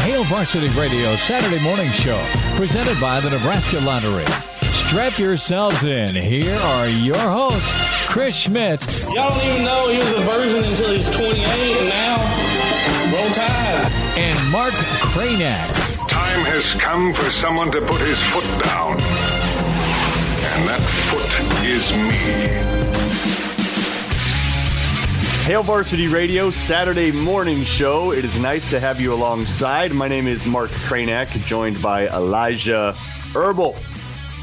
Hail Varsity Radio Saturday morning show, presented by the Nebraska Lottery. Strap yourselves in. Here are your hosts, Chris Schmitz. Y'all don't even know he was a virgin until he's 28, and now, roll tide. And Mark Kraynak. Time has come for someone to put his foot down. And that foot is me. Hail Varsity Radio Saturday morning show. It is nice to have you alongside. My name is Mark Kraynak, joined by Elijah Herbel.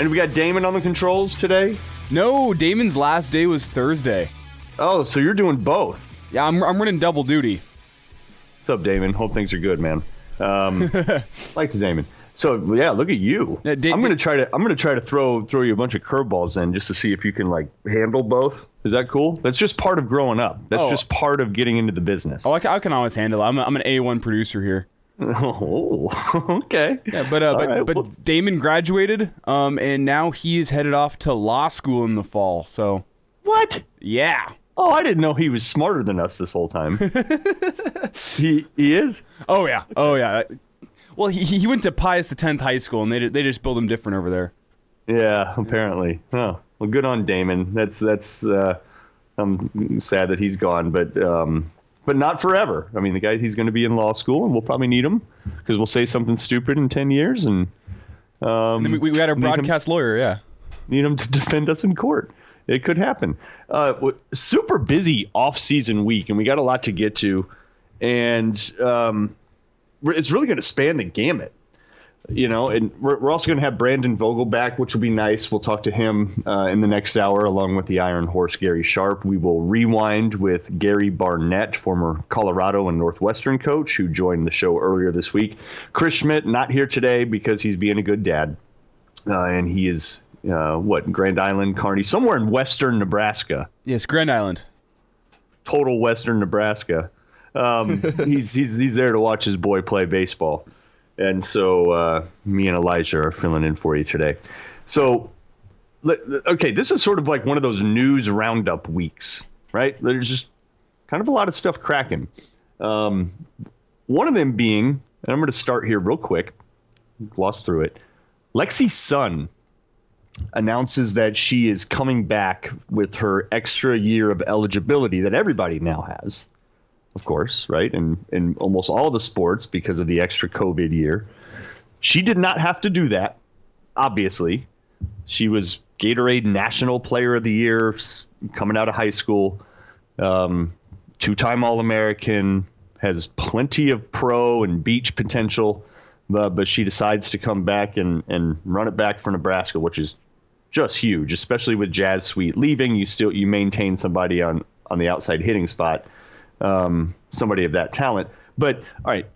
And we got Damon on the controls today? No, Damon's last day was Thursday. Oh, so you're doing both. Yeah, I'm running double duty. What's up, Damon? Hope things are good, man. Like to Damon. So yeah, look at you. I'm gonna try to throw you a bunch of curveballs in just to see if you can like handle both. Is that cool? That's just part of growing up. That's just part of getting into the business. Oh, I can always handle it. I'm an A1 producer here. Oh, okay. Yeah, but Damon graduated, and now he is headed off to law school in the fall. So what? Yeah. Oh, I didn't know he was smarter than us this whole time. He is? Oh yeah. Well, he went to Pius X High School, and they just build him different over there. Yeah, apparently. Oh, well, good on Damon. That's I'm sad that he's gone, but not forever. I mean, the guy, he's going to be in law school, and we'll probably need him because we'll say something stupid in 10 years, and then we got our broadcast lawyer. Yeah, need him to defend us in court. It could happen. Super busy off-season week, and we got a lot to get to, and it's really going to span the gamut, you know. And we're also going to have Brandon Vogel back, which will be nice. We'll talk to him in the next hour, along with the Iron Horse Gary Sharp. We will rewind with Gary Barnett, former Colorado and Northwestern coach, who joined the show earlier this week. Chris Schmidt not here today because he's being a good dad, and he is Grand Island, Kearney, somewhere in western Nebraska. Yes, Grand Island. Total western Nebraska. He's there to watch his boy play baseball. And so me and Elijah are filling in for you today. So, okay, this is sort of like one of those news roundup weeks, right? There's just kind of a lot of stuff cracking. One of them being, and I'm going to start here real quick, gloss through it. Lexi Sun announces that she is coming back with her extra year of eligibility that everybody now has. Of course, right? And in almost all the sports because of the extra COVID year. She did not have to do that, obviously. She was Gatorade National Player of the Year coming out of high school, two-time All-American, has plenty of pro and beach potential, but she decides to come back and run it back for Nebraska, which is just huge, especially with Jazz Sweet leaving. You maintain somebody on the outside hitting spot. Somebody of that talent. But all right,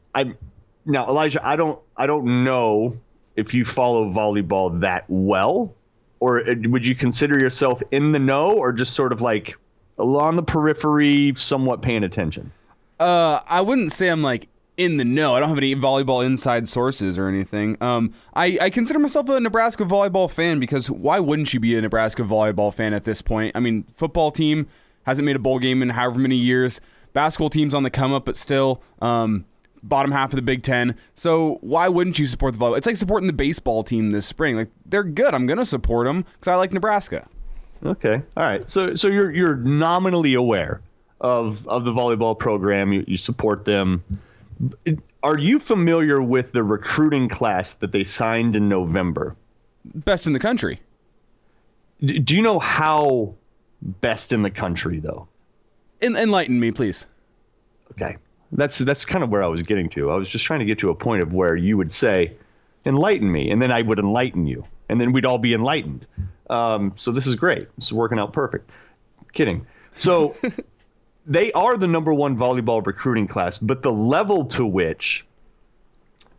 now Elijah, I don't know if you follow volleyball that well, or would you consider yourself in the know, or just sort of like on the periphery, somewhat paying attention? I wouldn't say I'm like in the know. I don't have any volleyball inside sources or anything. I consider myself a Nebraska volleyball fan because why wouldn't you be a Nebraska volleyball fan at this point? I mean, football team hasn't made a bowl game in however many years. Basketball team's on the come up, but still bottom half of the Big Ten. So why wouldn't you support the volleyball? It's like supporting the baseball team this spring. Like, they're good. I'm going to support them because I like Nebraska. Okay. All right. So you're nominally aware of the volleyball program. You support them. Are you familiar with the recruiting class that they signed in November? Best in the country. Do you know how best in the country, though? Enlighten me, please. Okay. That's kind of where I was getting to. I was just trying to get to a point of where you would say, enlighten me, and then I would enlighten you, and then we'd all be enlightened. So this is great. This is working out perfect. Kidding. So they are the number one volleyball recruiting class, but the level to which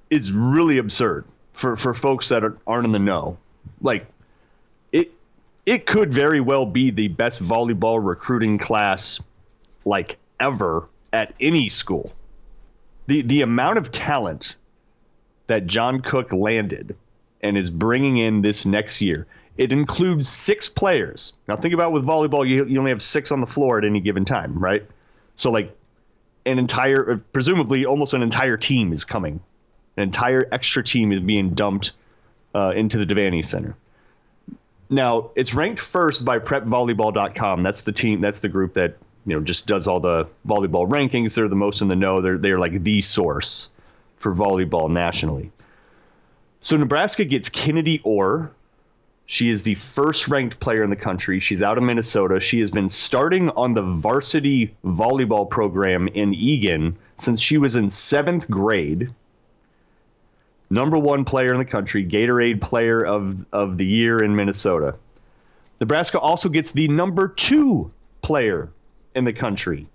is really absurd for folks that aren't in the know. Like, it could very well be the best volleyball recruiting class like ever at any school. The amount of talent that John Cook landed and is bringing in this next year, it includes 6 players. Now think about with volleyball, you only have 6 on the floor at any given time, right? So like presumably almost an entire team is coming An entire extra team is being dumped into the Devaney Center. Now, it's ranked first by PrepVolleyball.com. That's the team. That's the group that just does all the volleyball rankings. They're the most in the know. They're like the source for volleyball nationally. So Nebraska gets Kennedy Orr. She is the first ranked player in the country. She's out of Minnesota. She has been starting on the varsity volleyball program in Eagan since she was in 7th grade. Number 1 player in the country, Gatorade Player of the Year in Minnesota. Nebraska also gets the number 2 player in the country,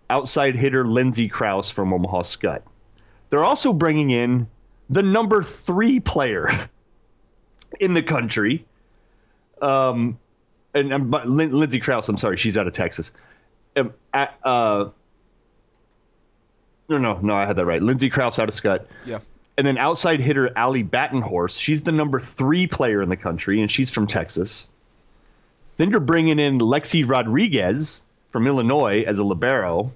outside hitter Lindsey Krause from Omaha Scott. They're also bringing in the number 3 player in the country. Lindsey Krause, I'm sorry, she's out of Texas. No, I had that right. Lindsey Krause out of Scott. Yeah. And then outside hitter Allie Battenhorst, she's the number 3 player in the country, and she's from Texas. Then you're bringing in Lexi Rodriguez from Illinois as a libero,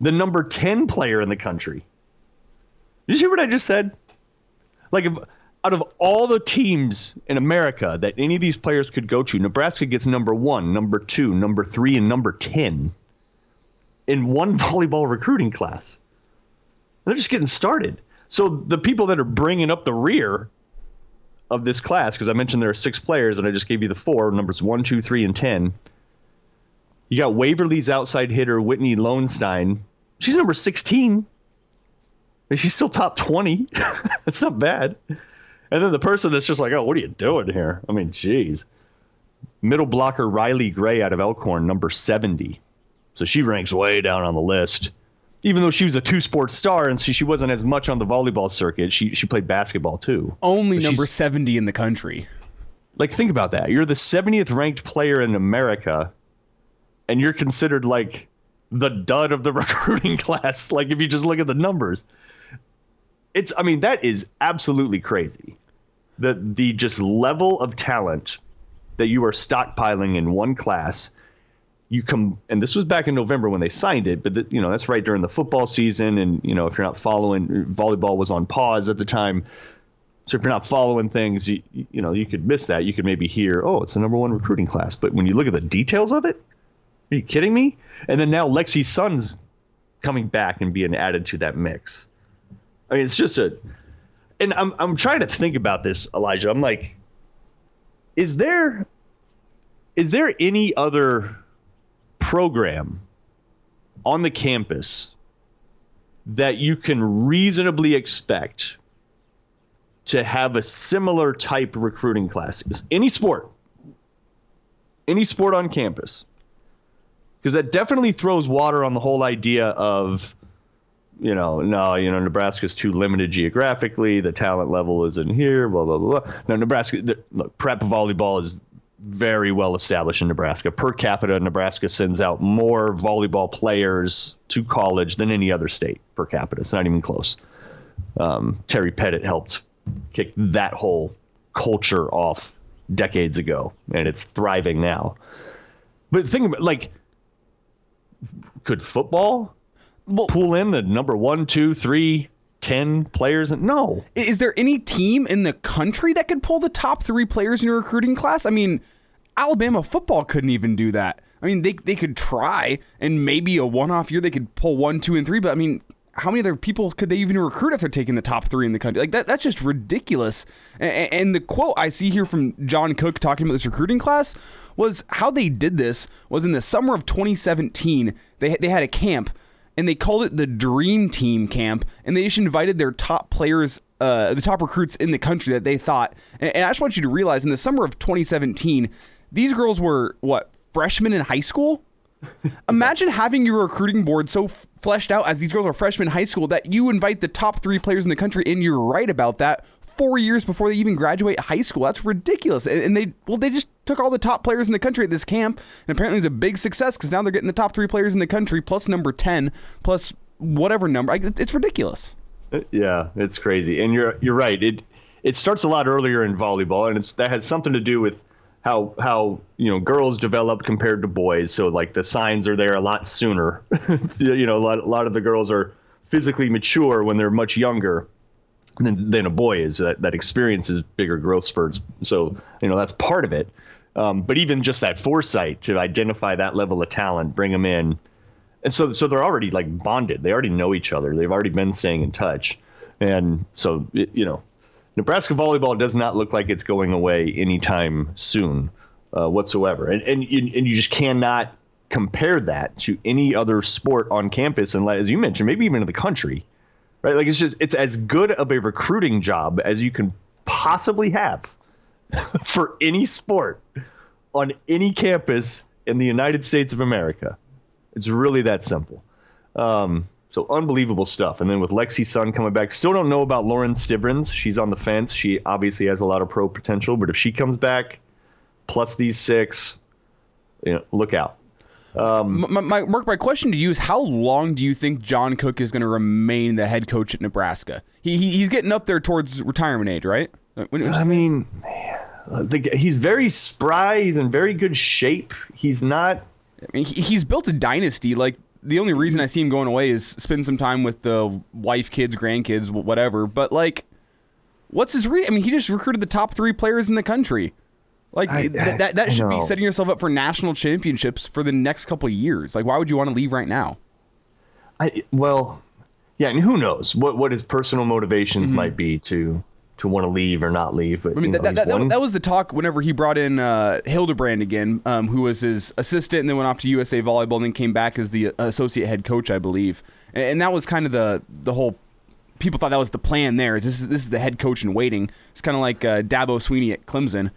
the number 10 player in the country. Did you hear what I just said? Like, out of all the teams in America that any of these players could go to, Nebraska gets number 1, number 2, number 3, and number 10 in one volleyball recruiting class. They're just getting started. So the people that are bringing up the rear of this class, because I mentioned there are 6 players, and I just gave you the 4, numbers 1, 2, 3, and 10. You got Waverly's outside hitter, Whitney Lowenstein. She's number 16. And she's still top 20. That's not bad. And then the person that's just like, oh, what are you doing here? I mean, geez. Middle blocker Riley Gray out of Elkhorn, number 70. So she ranks way down on the list. Even though she was a 2-sport star and she wasn't as much on the volleyball circuit, she played basketball too. Only so number 70 in the country. Like, think about that. You're the 70th ranked player in America, and you're considered like the dud of the recruiting class. Like, if you just look at the numbers. That is absolutely crazy. The just level of talent that you are stockpiling in one class. And this was back in November when they signed it, but that's right during the football season. And, if you're not following, volleyball was on pause at the time. So if you're not following things, you could miss that. You could maybe hear, oh, it's the number 1 recruiting class. But when you look at the details of it, are you kidding me? And then now Lexi Sun's coming back and being added to that mix. I mean, it's just and I'm trying to think about this, Elijah. I'm like, is there any other program on the campus that you can reasonably expect to have a similar type recruiting class? Any sport on campus, because that definitely throws water on the whole idea of, Nebraska's too limited geographically. The talent level isn't here, blah, blah, blah, blah. Now, Nebraska, prep volleyball is very well established in Nebraska. Per capita, Nebraska sends out more volleyball players to college than any other state per capita. It's not even close. Terry Pettit helped kick that whole culture off decades ago, and it's thriving now. But think about, could football pull in the number 1, 2, 3, 10 players? No. Is there any team in the country that could pull the top 3 players in a recruiting class? I mean, Alabama football couldn't even do that. I mean, they could try, and maybe a one-off year they could pull 1, 2, and 3, but I mean, how many other people could they even recruit if they're taking the top 3 in the country? Like, that's just ridiculous. And the quote I see here from John Cook talking about this recruiting class was how they did this was in the summer of 2017, they had a camp, and they called it the Dream Team Camp, and they just invited their top players, the top recruits in the country that they thought. And I just want you to realize, in the summer of 2017, these girls were, freshmen in high school? Imagine having your recruiting board so fleshed out as these girls are freshmen in high school that you invite the top 3 players in the country, and you're right about that, 4 years before they even graduate high school. That's ridiculous. And they just took all the top players in the country at this camp, and apparently it's a big success because now they're getting the top 3 players in the country plus number 10 plus whatever number. It's ridiculous. Yeah, it's crazy. And you're right. It starts a lot earlier in volleyball, and that has something to do with how girls develop compared to boys. So the signs are there a lot sooner. A lot of the girls are physically mature when they're much younger. than a boy is. That experiences bigger growth spurts. So, that's part of it. But even just that foresight to identify that level of talent, bring them in. And so they're already like bonded. They already know each other. They've already been staying in touch. And so, Nebraska volleyball does not look like it's going away anytime soon whatsoever. And you just cannot compare that to any other sport on campus. And as you mentioned, maybe even in the country, right? Like it's as good of a recruiting job as you can possibly have for any sport on any campus in the United States of America. It's really that simple. So unbelievable stuff. And then with Lexi Sun coming back, still don't know about Lauren Stivrins. She's on the fence. She obviously has a lot of pro potential, but if she comes back, plus these 6, look out. Mark, my question to you is, how long do you think John Cook is going to remain the head coach at Nebraska? He's getting up there towards retirement age, right? He's very spry. He's in very good shape. He's not. He's built a dynasty. Like, the only reason I see him going away is spend some time with the wife, kids, grandkids, whatever. But, like, what's his reason? He just recruited the top 3 players in the country. Like, that should be setting yourself up for national championships for the next couple of years. Like, why would you want to leave right now? Yeah, and who knows what his personal motivations might be to want to leave or not leave. But that was the talk whenever he brought in Hildebrand again, who was his assistant and then went off to USA Volleyball and then came back as the associate head coach, I believe. And that was kind of the whole. People thought that was the plan there. This is the head coach in waiting. It's kind of like Dabo Sweeney at Clemson.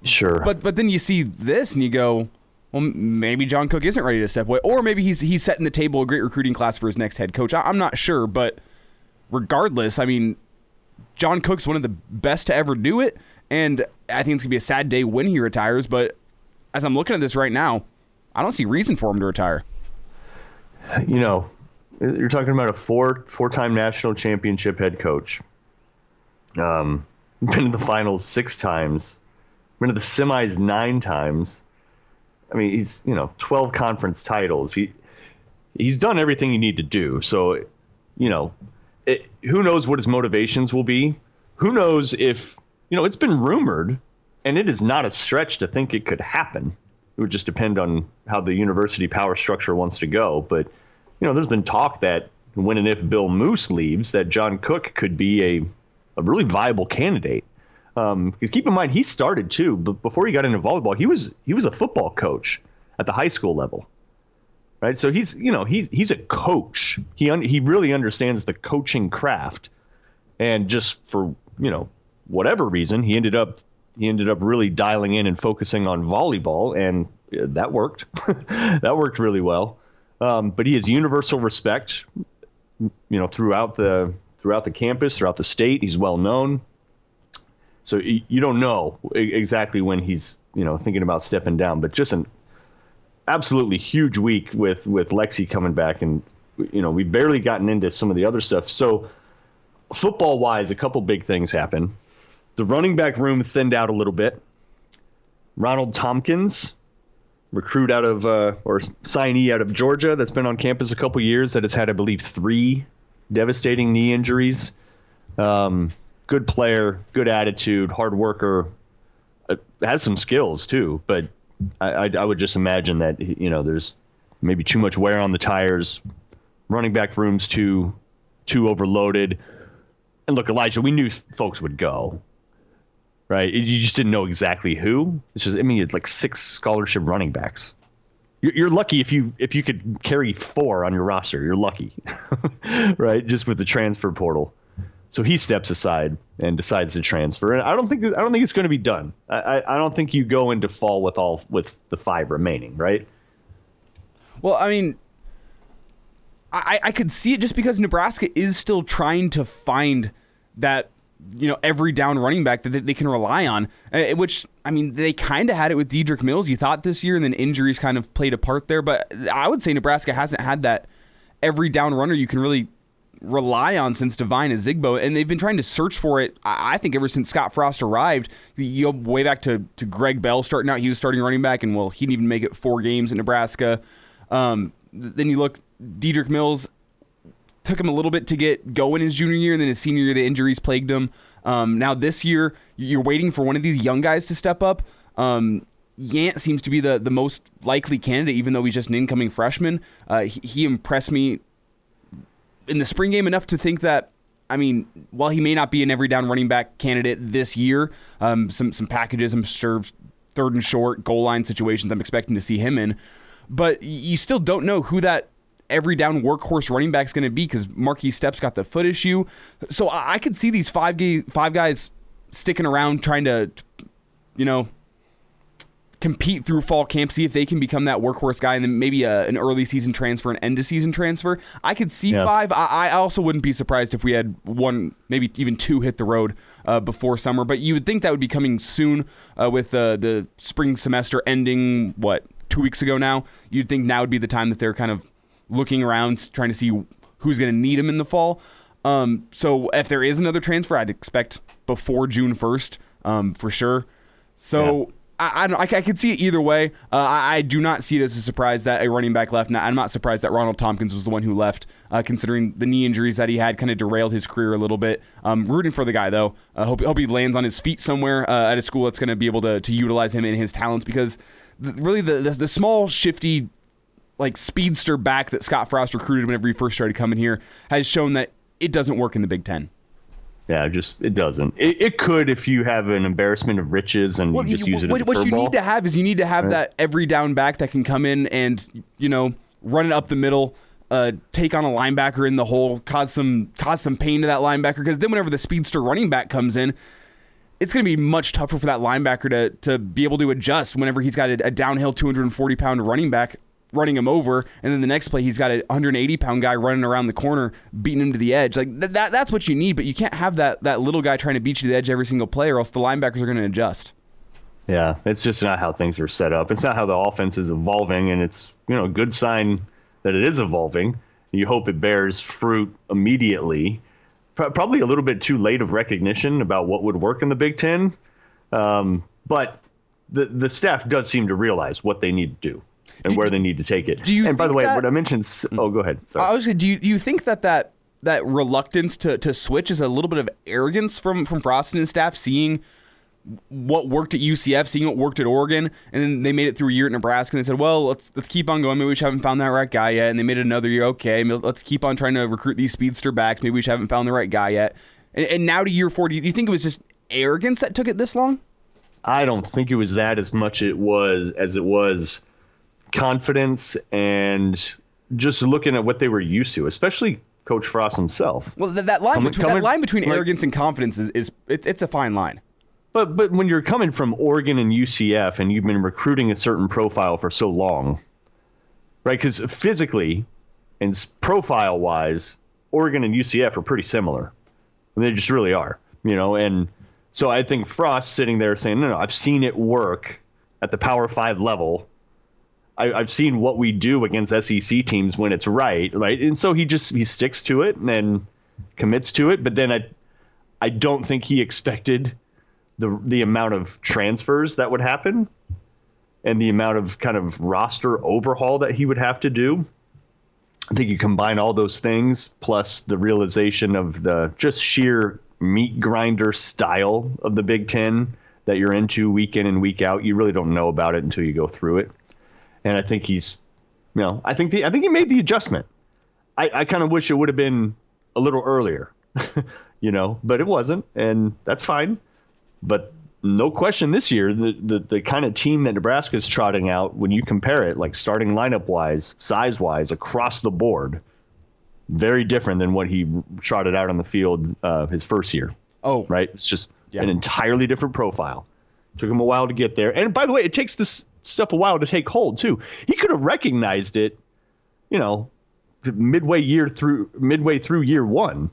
Sure. But then you see this and you go, well, maybe John Cook isn't ready to step away, or maybe he's setting the table a great recruiting class for his next head coach. I'm not sure, but regardless, John Cook's one of the best to ever do it, and I think it's gonna be a sad day when he retires. But as I'm looking at this right now, I don't see reason for him to retire. You're talking about a four-time national championship head coach. Been to the finals 6 times. Been to the semis 9 times. He's 12 conference titles. He's done everything you need to do. So, who knows what his motivations will be? Who knows if it's been rumored, and it is not a stretch to think it could happen. It would just depend on how the university power structure wants to go. But there's been talk that when and if Bill Moose leaves, that John Cook could be a really viable candidate. Because keep in mind, he started too, but before he got into volleyball, he was a football coach at the high school level, right? So he's a coach. He really understands the coaching craft, and just for whatever reason, he ended up really dialing in and focusing on volleyball, and that worked. That worked really well. But he has universal respect, throughout the campus, throughout the state. He's well known. So you don't know exactly when he's, thinking about stepping down, but just an absolutely huge week with Lexi coming back. And, we've barely gotten into some of the other stuff. So football wise, a couple big things happen. The running back room thinned out a little bit. Ronald Tompkins, recruit out of, or signee out of Georgia that's been on campus a couple years, that has had, I believe, 3 devastating knee injuries. Good player, good attitude, hard worker, has some skills too. But I would just imagine that there's maybe too much wear on the tires. Running back room's too overloaded. And look, Elijah, we knew folks would go, right? You just didn't know exactly who. It's just you had like 6 scholarship running backs. You're lucky if you could carry 4 on your roster. You're lucky, right? Just with the transfer portal. So he steps aside and decides to transfer, and I don't think it's going to be done. I don't think you go into fall with the 5 remaining, right? Well, I could see it just because Nebraska is still trying to find that every down running back that they can rely on, which they kind of had it with Dedrick Mills. You thought this year, and then injuries kind of played a part there. But I would say Nebraska hasn't had that every down runner you can really rely on since Divine Ezigbo, and they've been trying to search for it, I think, ever since Scott Frost arrived. You go way back to Greg Bell starting out. He was starting running back, and he didn't even make it 4 games in Nebraska. Then you look, Dedrick Mills, took him a little bit to get going his junior year, and then his senior year, the injuries plagued him. Now this year, you're waiting for one of these young guys to step up. Yant seems to be the most likely candidate, even though he's just an incoming freshman. He impressed me in the spring game enough to think that, I mean, while he may not be an every down running back candidate this year, some packages, I'm sure, third and short, goal line situations I'm expecting to see him in. But you still don't know who that every down workhorse running back is going to be, because Marquise Stepp's got the foot issue. So I could see these five guys sticking around trying to, compete through fall camp, see if they can become that workhorse guy, and then maybe an early season transfer, an end of season transfer. I could see 5. I also wouldn't be surprised if we had 1, maybe even 2 hit the road before summer, but you would think that would be coming soon with the spring semester ending, 2 weeks ago now? You'd think now would be the time that they're kind of looking around, trying to see who's going to need them in the fall. So if there is another transfer, I'd expect before June 1st for sure. So I could see it either way. I do not see it as a surprise that a running back left. Now, I'm not surprised that Ronald Tompkins was the one who left, considering the knee injuries that he had kind of derailed his career a little bit. Rooting for the guy, though. Hope he lands on his feet somewhere at a school that's going to be able to utilize him and his talents, because really the small, shifty, like speedster back that Scott Frost recruited whenever he first started coming here has shown that it doesn't work in the Big Ten. Yeah, it doesn't. It could if you have an embarrassment of riches and you just use it as a What you curveball. need to have that every down back that can come in and, run it up the middle, take on a linebacker in the hole, cause some pain to that linebacker, because then whenever the speedster running back comes in, it's going to be much tougher for that linebacker to be able to adjust whenever he's got a downhill 240-pound running back running him over, and then the next play he's got a 180-pound guy running around the corner, beating him to the edge. Like that's what you need, but you can't have that little guy trying to beat you to the edge every single play, or else the linebackers are going to adjust. Yeah, it's just not how things are set up. It's not how the offense is evolving, and it's a good sign that it is evolving. You hope it bears fruit immediately. Probably a little bit too late of recognition about what would work in the Big Ten, but the staff does seem to realize what they need to do and where they need to take it. And by the way, what I mentioned... Oh, go ahead. Sorry. I was going to do you think that reluctance to switch is a little bit of arrogance from Frost and his staff, seeing what worked at UCF, seeing what worked at Oregon, and then they made it through a year at Nebraska, and they said, well, let's keep on going. Maybe we just haven't found that right guy yet. And they made it another year. Okay, let's keep on trying to recruit these speedster backs. Maybe we just haven't found the right guy yet. And now to year 4, do you think it was just arrogance that took it this long? I don't think it was that as much as it was confidence and just looking at what they were used to, especially Coach Frost himself. Well, that line between arrogance and confidence is a fine line. But when you're coming from Oregon and UCF and you've been recruiting a certain profile for so long, right? Because physically and profile-wise, Oregon and UCF are pretty similar. They just really are, And so I think Frost sitting there saying, no, I've seen it work at the Power 5 level. I've seen what we do against SEC teams when it's right? And so he sticks to it and commits to it. But then I don't think he expected the amount of transfers that would happen and the amount of kind of roster overhaul that he would have to do. I think you combine all those things plus the realization of the just sheer meat grinder style of the Big Ten that you're into week in and week out. You really don't know about it until you go through it. And I think I think he made the adjustment. I kind of wish it would have been a little earlier, but it wasn't, and that's fine. But no question this year, the kind of team that Nebraska is trotting out, when you compare it, like starting lineup wise, size wise, across the board, very different than what he trotted out on the field his first year. Oh, right. It's just an entirely different profile. Took him a while to get there. And by the way, it takes this stuff a while to take hold too. He could have recognized it, midway through year 1.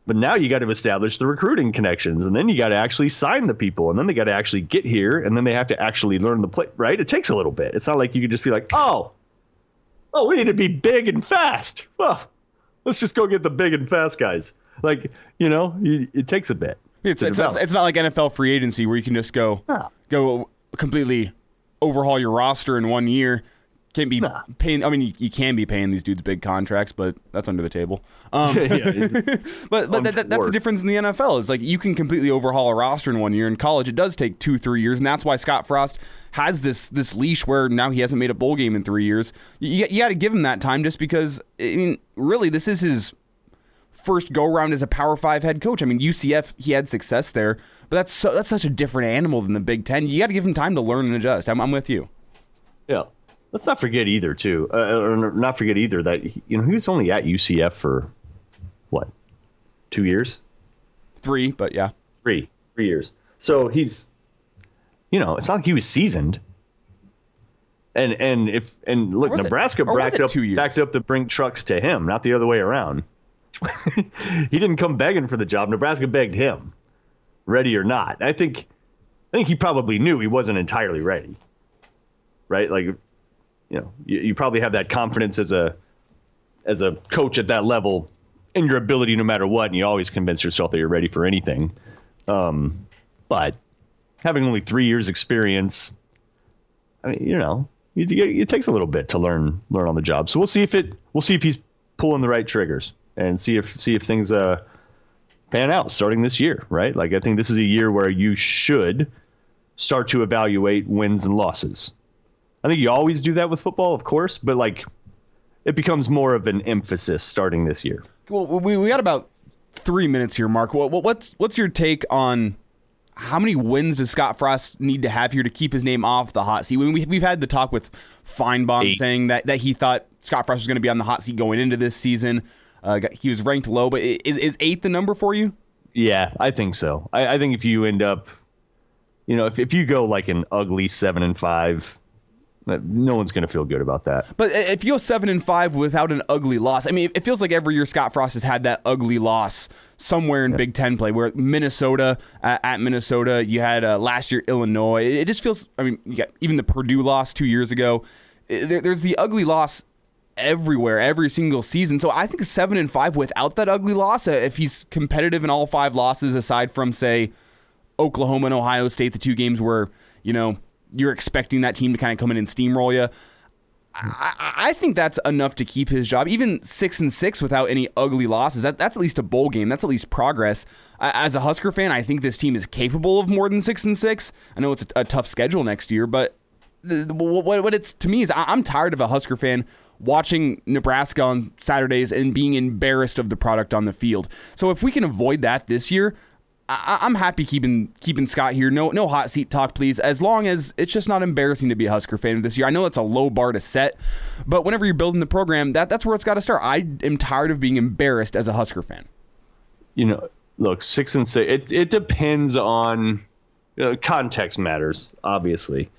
But now you got to establish the recruiting connections, and then you got to actually sign the people, and then they got to actually get here, and then they have to actually learn the play, right? It takes a little bit. It's not like you can just be like, oh, we need to be big and fast. Well, let's just go get the big and fast guys. Like, it takes a bit. It's not like NFL free agency where you can just go completely overhaul your roster in 1 year, can't be paying. I mean, you can be paying these dudes big contracts, but that's under the table. But that's the difference in the NFL. Is like you can completely overhaul a roster in 1 year. In college, it does take 2-3 years, and that's why Scott Frost has this leash where now he hasn't made a bowl game in 3 years. You got to give him that time, just because. I mean, really, this is his first go around as a Power 5 head coach. I mean, UCF, he had success there, but that's such a different animal than the Big Ten. You got to give him time to learn and adjust. I'm with you. Yeah. Let's not forget either, too, that he was only at UCF for, what, 2 years? 3, but yeah. 3 years. So he's, it's not like he was seasoned. And look, Nebraska backed up the Brink trucks to him, not the other way around. He didn't come begging for the job. Nebraska begged him, ready or not. I think he probably knew he wasn't entirely ready, right? Like, you probably have that confidence as a coach at that level in your ability, no matter what, and you always convince yourself that you're ready for anything. But having only 3 years experience, I mean, it takes a little bit to learn on the job. So we'll see if he's pulling the right triggers and see if things pan out starting this year, right? Like, I think this is a year where you should start to evaluate wins and losses. I think you always do that with football, of course, but like it becomes more of an emphasis starting this year. Well, we got about 3 minutes here, Mark. What's your take on how many wins does Scott Frost need to have here to keep his name off the hot seat? We've had the talk with Feinbaum saying that he thought Scott Frost was going to be on the hot seat going into this season. He was ranked low, but is 8 the number for you? Yeah, I think so. I think if you end up, if you go like an ugly 7-5, no one's going to feel good about that. But if you go 7-5 without an ugly loss, I mean, it feels like every year Scott Frost has had that ugly loss somewhere in Big Ten play, where Minnesota, at Minnesota, you had last year Illinois. It just feels, I mean, you got even the Purdue loss 2 years ago. There's the ugly loss everywhere, every single season. So I think 7-5 without that ugly loss, if he's competitive in all 5 losses, aside from, say, Oklahoma and Ohio State, the 2 games where, you're expecting that team to kind of come in and steamroll you. I think that's enough to keep his job. Even 6-6 without any ugly losses, that's at least a bowl game. That's at least progress. As a Husker fan, I think this team is capable of more than 6-6. I know it's a tough schedule next year, but what it's to me is I'm tired of a Husker fan watching Nebraska on Saturdays and being embarrassed of the product on the field. So if we can avoid that this year, I'm happy keeping Scott here. No hot seat talk, please, as long as it's just not embarrassing to be a Husker fan this year. I know that's a low bar to set, but whenever you're building the program, that's where it's got to start. I am tired of being embarrassed as a Husker fan. Look, 6-6, it depends on context matters, obviously.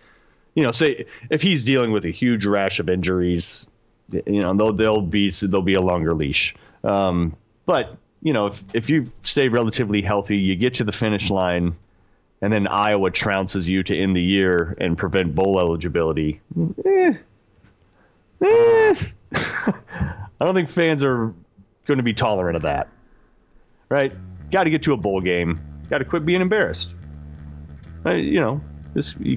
Say if he's dealing with a huge rash of injuries, there'll be a longer leash. But if you stay relatively healthy, you get to the finish line, and then Iowa trounces you to end the year and prevent bowl eligibility. I don't think fans are going to be tolerant of that, right? Got to get to a bowl game. Got to quit being embarrassed. You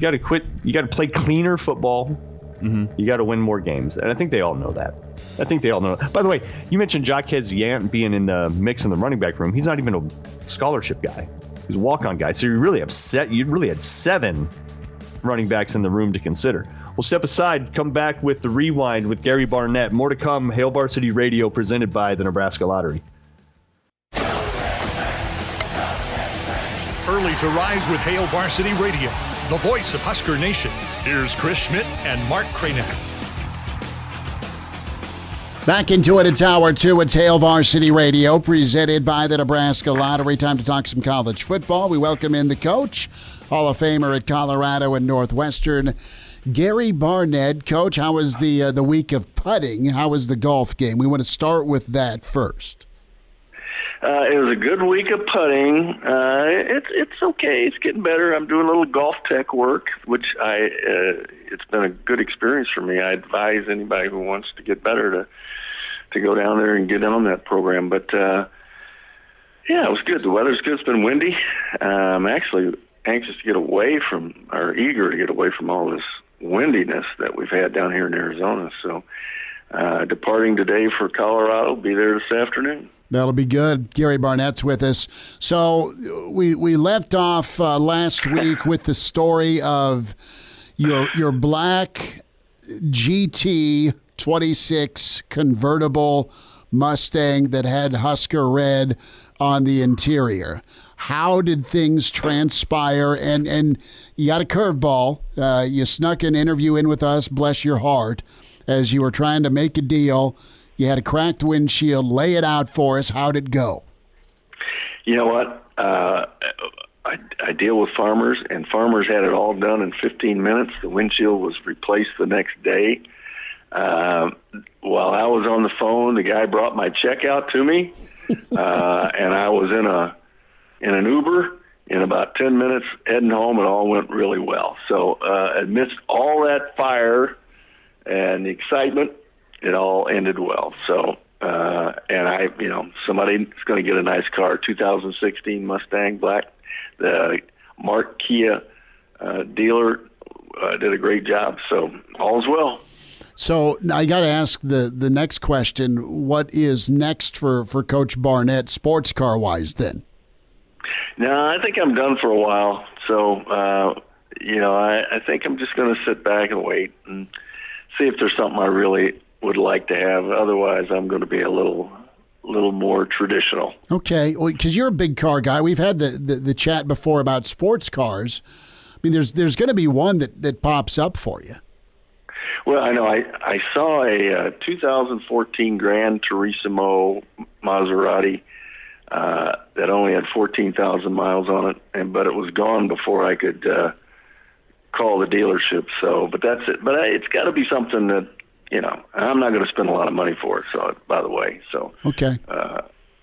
got to quit. You got to play cleaner football. Mm-hmm. You got to win more games, and I think they all know that. By the way, you mentioned Jaquez Yant being in the mix in the running back room. He's not even a scholarship guy. He's a walk-on guy. So you really had 7 running backs in the room to consider. We'll step aside, come back with the Rewind with Gary Barnett. More to come. Hail Varsity Radio, presented by the Nebraska Lottery. Early to rise with Hail Varsity Radio, the voice of Husker Nation. Here's Chris Schmidt and Mark Kraynak. Back into it, it's Hour 2. It's Hail Varsity Radio, presented by the Nebraska Lottery. Time to talk some college football. We welcome in the coach, Hall of Famer at Colorado and Northwestern, Gary Barnett. Coach, how was the week of putting? How was the golf game? We want to start with that first. It was a good week of putting. It's okay. It's getting better. I'm doing a little golf tech work, which it's been a good experience for me. I advise anybody who wants to get better to go down there and get on that program. But yeah, it was good. The weather's good. It's been windy. I'm actually anxious to get away from, or eager to get away from all this windiness that we've had down here in Arizona. So departing today for Colorado, be there this afternoon. That'll be good. Gary Barnett's with us. So we left off last week with the story of your black GT 26 convertible Mustang that had Husker red on the interior. How did things transpire? And you got a curveball. You snuck an interview in with us, bless your heart, as you were trying to make a deal. You had a cracked windshield. Lay it out for us. How'd it go? You know what? I deal with farmers, and farmers had it all done in 15 minutes. The windshield was replaced the next day. While I was on the phone, the guy brought my check out to me, and I was in an Uber in about 10 minutes heading home. It all went really well. So amidst all that fire and the excitement, it all ended well. So, and somebody's going to get a nice car, 2016 Mustang Black. The Mark Kia dealer did a great job. So all's well. So I got to ask the next question. What is next for Coach Barnett sports car wise then? No, I think I'm done for a while. So, I think I'm just going to sit back and wait and see if there's something I really would like to have. Otherwise, I'm going to be a little more traditional. Okay, because you're a big car guy. We've had the chat before about sports cars. I mean, there's going to be one that pops up for you. Well, I know. I saw a 2014 Gran Turismo Maserati that only had 14,000 miles on it, but it was gone before I could call the dealership. So, but that's it. But it's got to be something that, I'm not going to spend a lot of money for it. So, by the way, okay,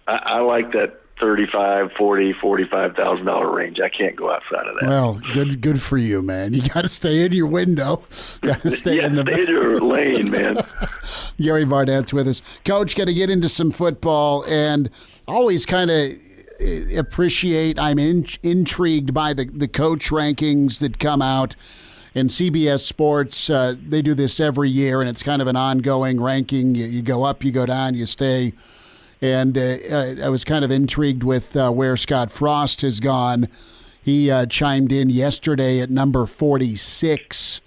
I like that $35,000, $40,000, $45,000 range. I can't go outside of that. Well, good for you, man. You got to stay in your window. Got to stay in your lane, man. Gary Barnett's with us. Coach, got to get into some football, and always kind of appreciate. I'm intrigued by the coach rankings that come out. In CBS Sports, they do this every year, and it's kind of an ongoing ranking. You go up, you go down, you stay. And I was kind of intrigued with where Scott Frost has gone. He chimed in yesterday at number 46.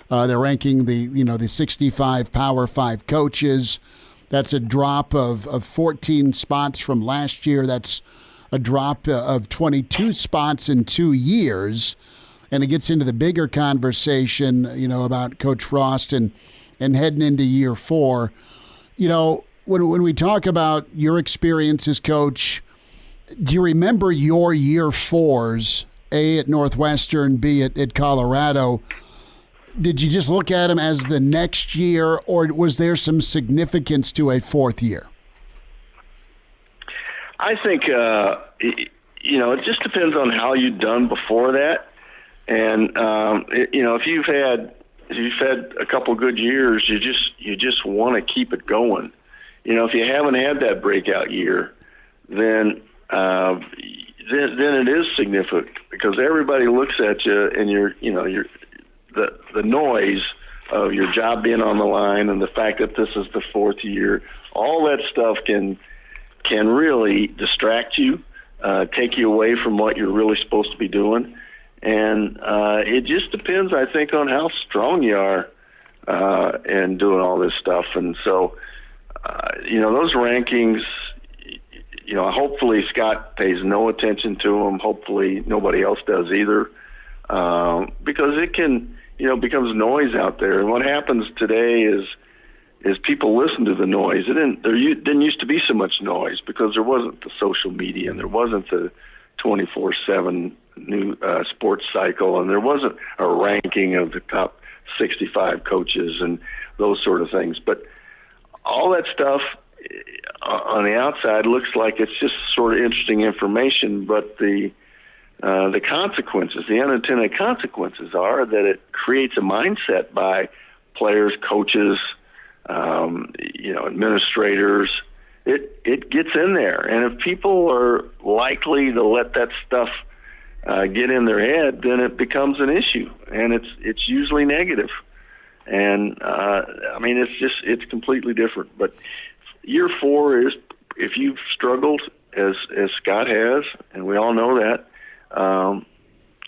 They're ranking the 65 Power 5 coaches. That's a drop of 14 spots from last year. That's a drop of 22 spots in 2 years. And it gets into the bigger conversation, about Coach Frost and heading into year 4. When we talk about your experience as coach, do you remember your year 4s, A, at Northwestern, B, at Colorado? Did you just look at them as the next year, or was there some significance to a 4th year? I think, it just depends on how you've done before that. And, if you've had a couple good years, you just want to keep it going. If you haven't had that breakout year, then it is significant because everybody looks at you and the noise of your job being on the line and the fact that this is the 4th year. All that stuff can really distract you, take you away from what you're really supposed to be doing, and it just depends, I think, on how strong you are in doing all this stuff, and so. Those rankings, hopefully Scott pays no attention to them. Hopefully nobody else does either, because it can, becomes noise out there. And what happens today is people listen to the noise. There didn't used to be so much noise because there wasn't the social media and there wasn't the 24/7 new sports cycle, and there wasn't a ranking of the top 65 coaches and those sort of things. But all that stuff on the outside looks like it's just sort of interesting information, but the consequences, the unintended consequences are that it creates a mindset by players, coaches, administrators. It gets in there, and if people are likely to let that stuff get in their head, then it becomes an issue, and it's usually negative. And it's completely different. But year 4 is, if you've struggled as Scott has, and we all know that,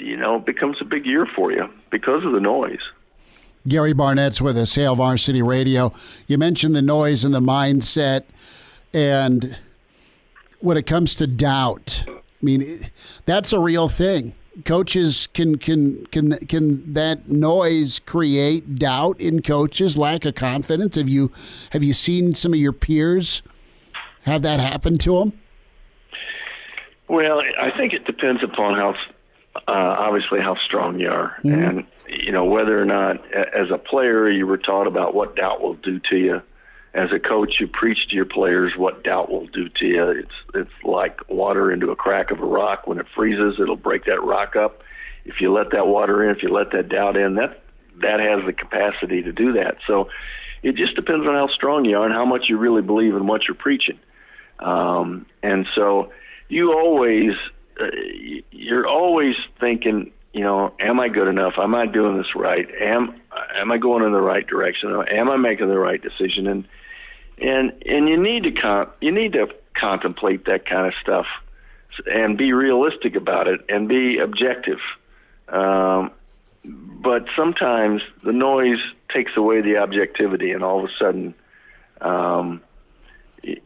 it becomes a big year for you because of the noise. Gary Barnett's with us, Hail Varsity Radio. You mentioned the noise and the mindset, and when it comes to doubt, I mean, that's a real thing. Coaches can that noise create doubt in coaches, lack of confidence? Have you seen some of your peers have that happen to them? Well, I think it depends upon obviously how strong you are, and whether or not as a player you were taught about what doubt will do to you. As a coach, you preach to your players what doubt will do to you. It's like water into a crack of a rock. When it freezes, it'll break that rock up. If you let that water in, if you let that doubt in, that has the capacity to do that. So it just depends on how strong you are and how much you really believe in what you're preaching. And so you're always thinking, am I good enough? Am I doing this right? Am I going in the right direction? Am I making the right decision? And you need to contemplate that kind of stuff and be realistic about it and be objective. But sometimes the noise takes away the objectivity, and all of a sudden,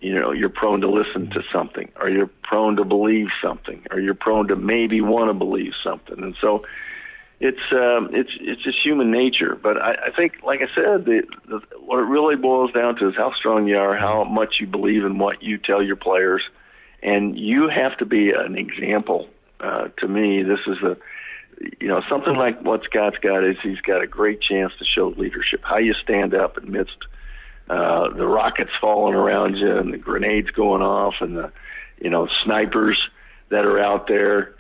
you're prone to listen to something, or you're prone to believe something, or you're prone to maybe want to believe something. And so it's just human nature. But I think, like I said, what it really boils down to is how strong you are, how much you believe in what you tell your players, and you have to be an example. To me, this is something like what Scott's got is he's got a great chance to show leadership, how you stand up amidst the rockets falling around you and the grenades going off and the snipers that are out there.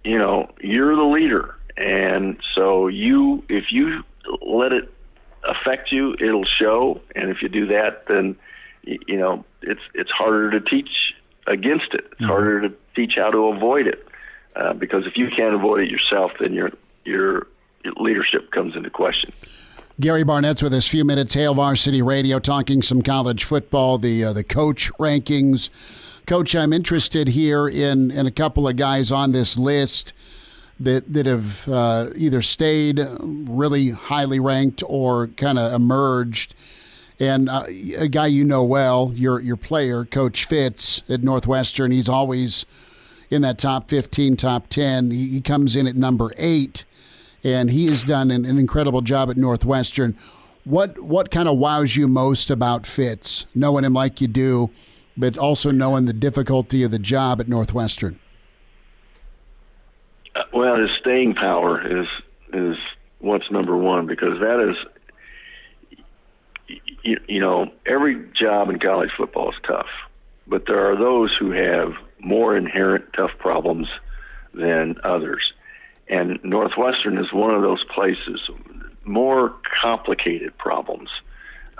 You're the leader, and so if you let it affect you, it'll show. And if you do that, then it's harder to teach against it. It's harder to teach how to avoid it, because if you can't avoid it yourself, then your leadership comes into question. Gary Barnett's with us. Few minutes, Hail Varsity Radio, talking some college football, the coach rankings. Coach, I'm interested here in a couple of guys on this list that have either stayed really highly ranked or kind of emerged. And a guy well, your player, Coach Fitz at Northwestern, he's always in that top 15, top 10. He comes in at number 8. And he has done an incredible job at Northwestern. What kind of wows you most about Fitz, knowing him like you do, but also knowing the difficulty of the job at Northwestern? Well, his staying power is what's number one, because that is, every job in college football is tough, but there are those who have more inherent tough problems than others. And Northwestern is one of those places, more complicated problems.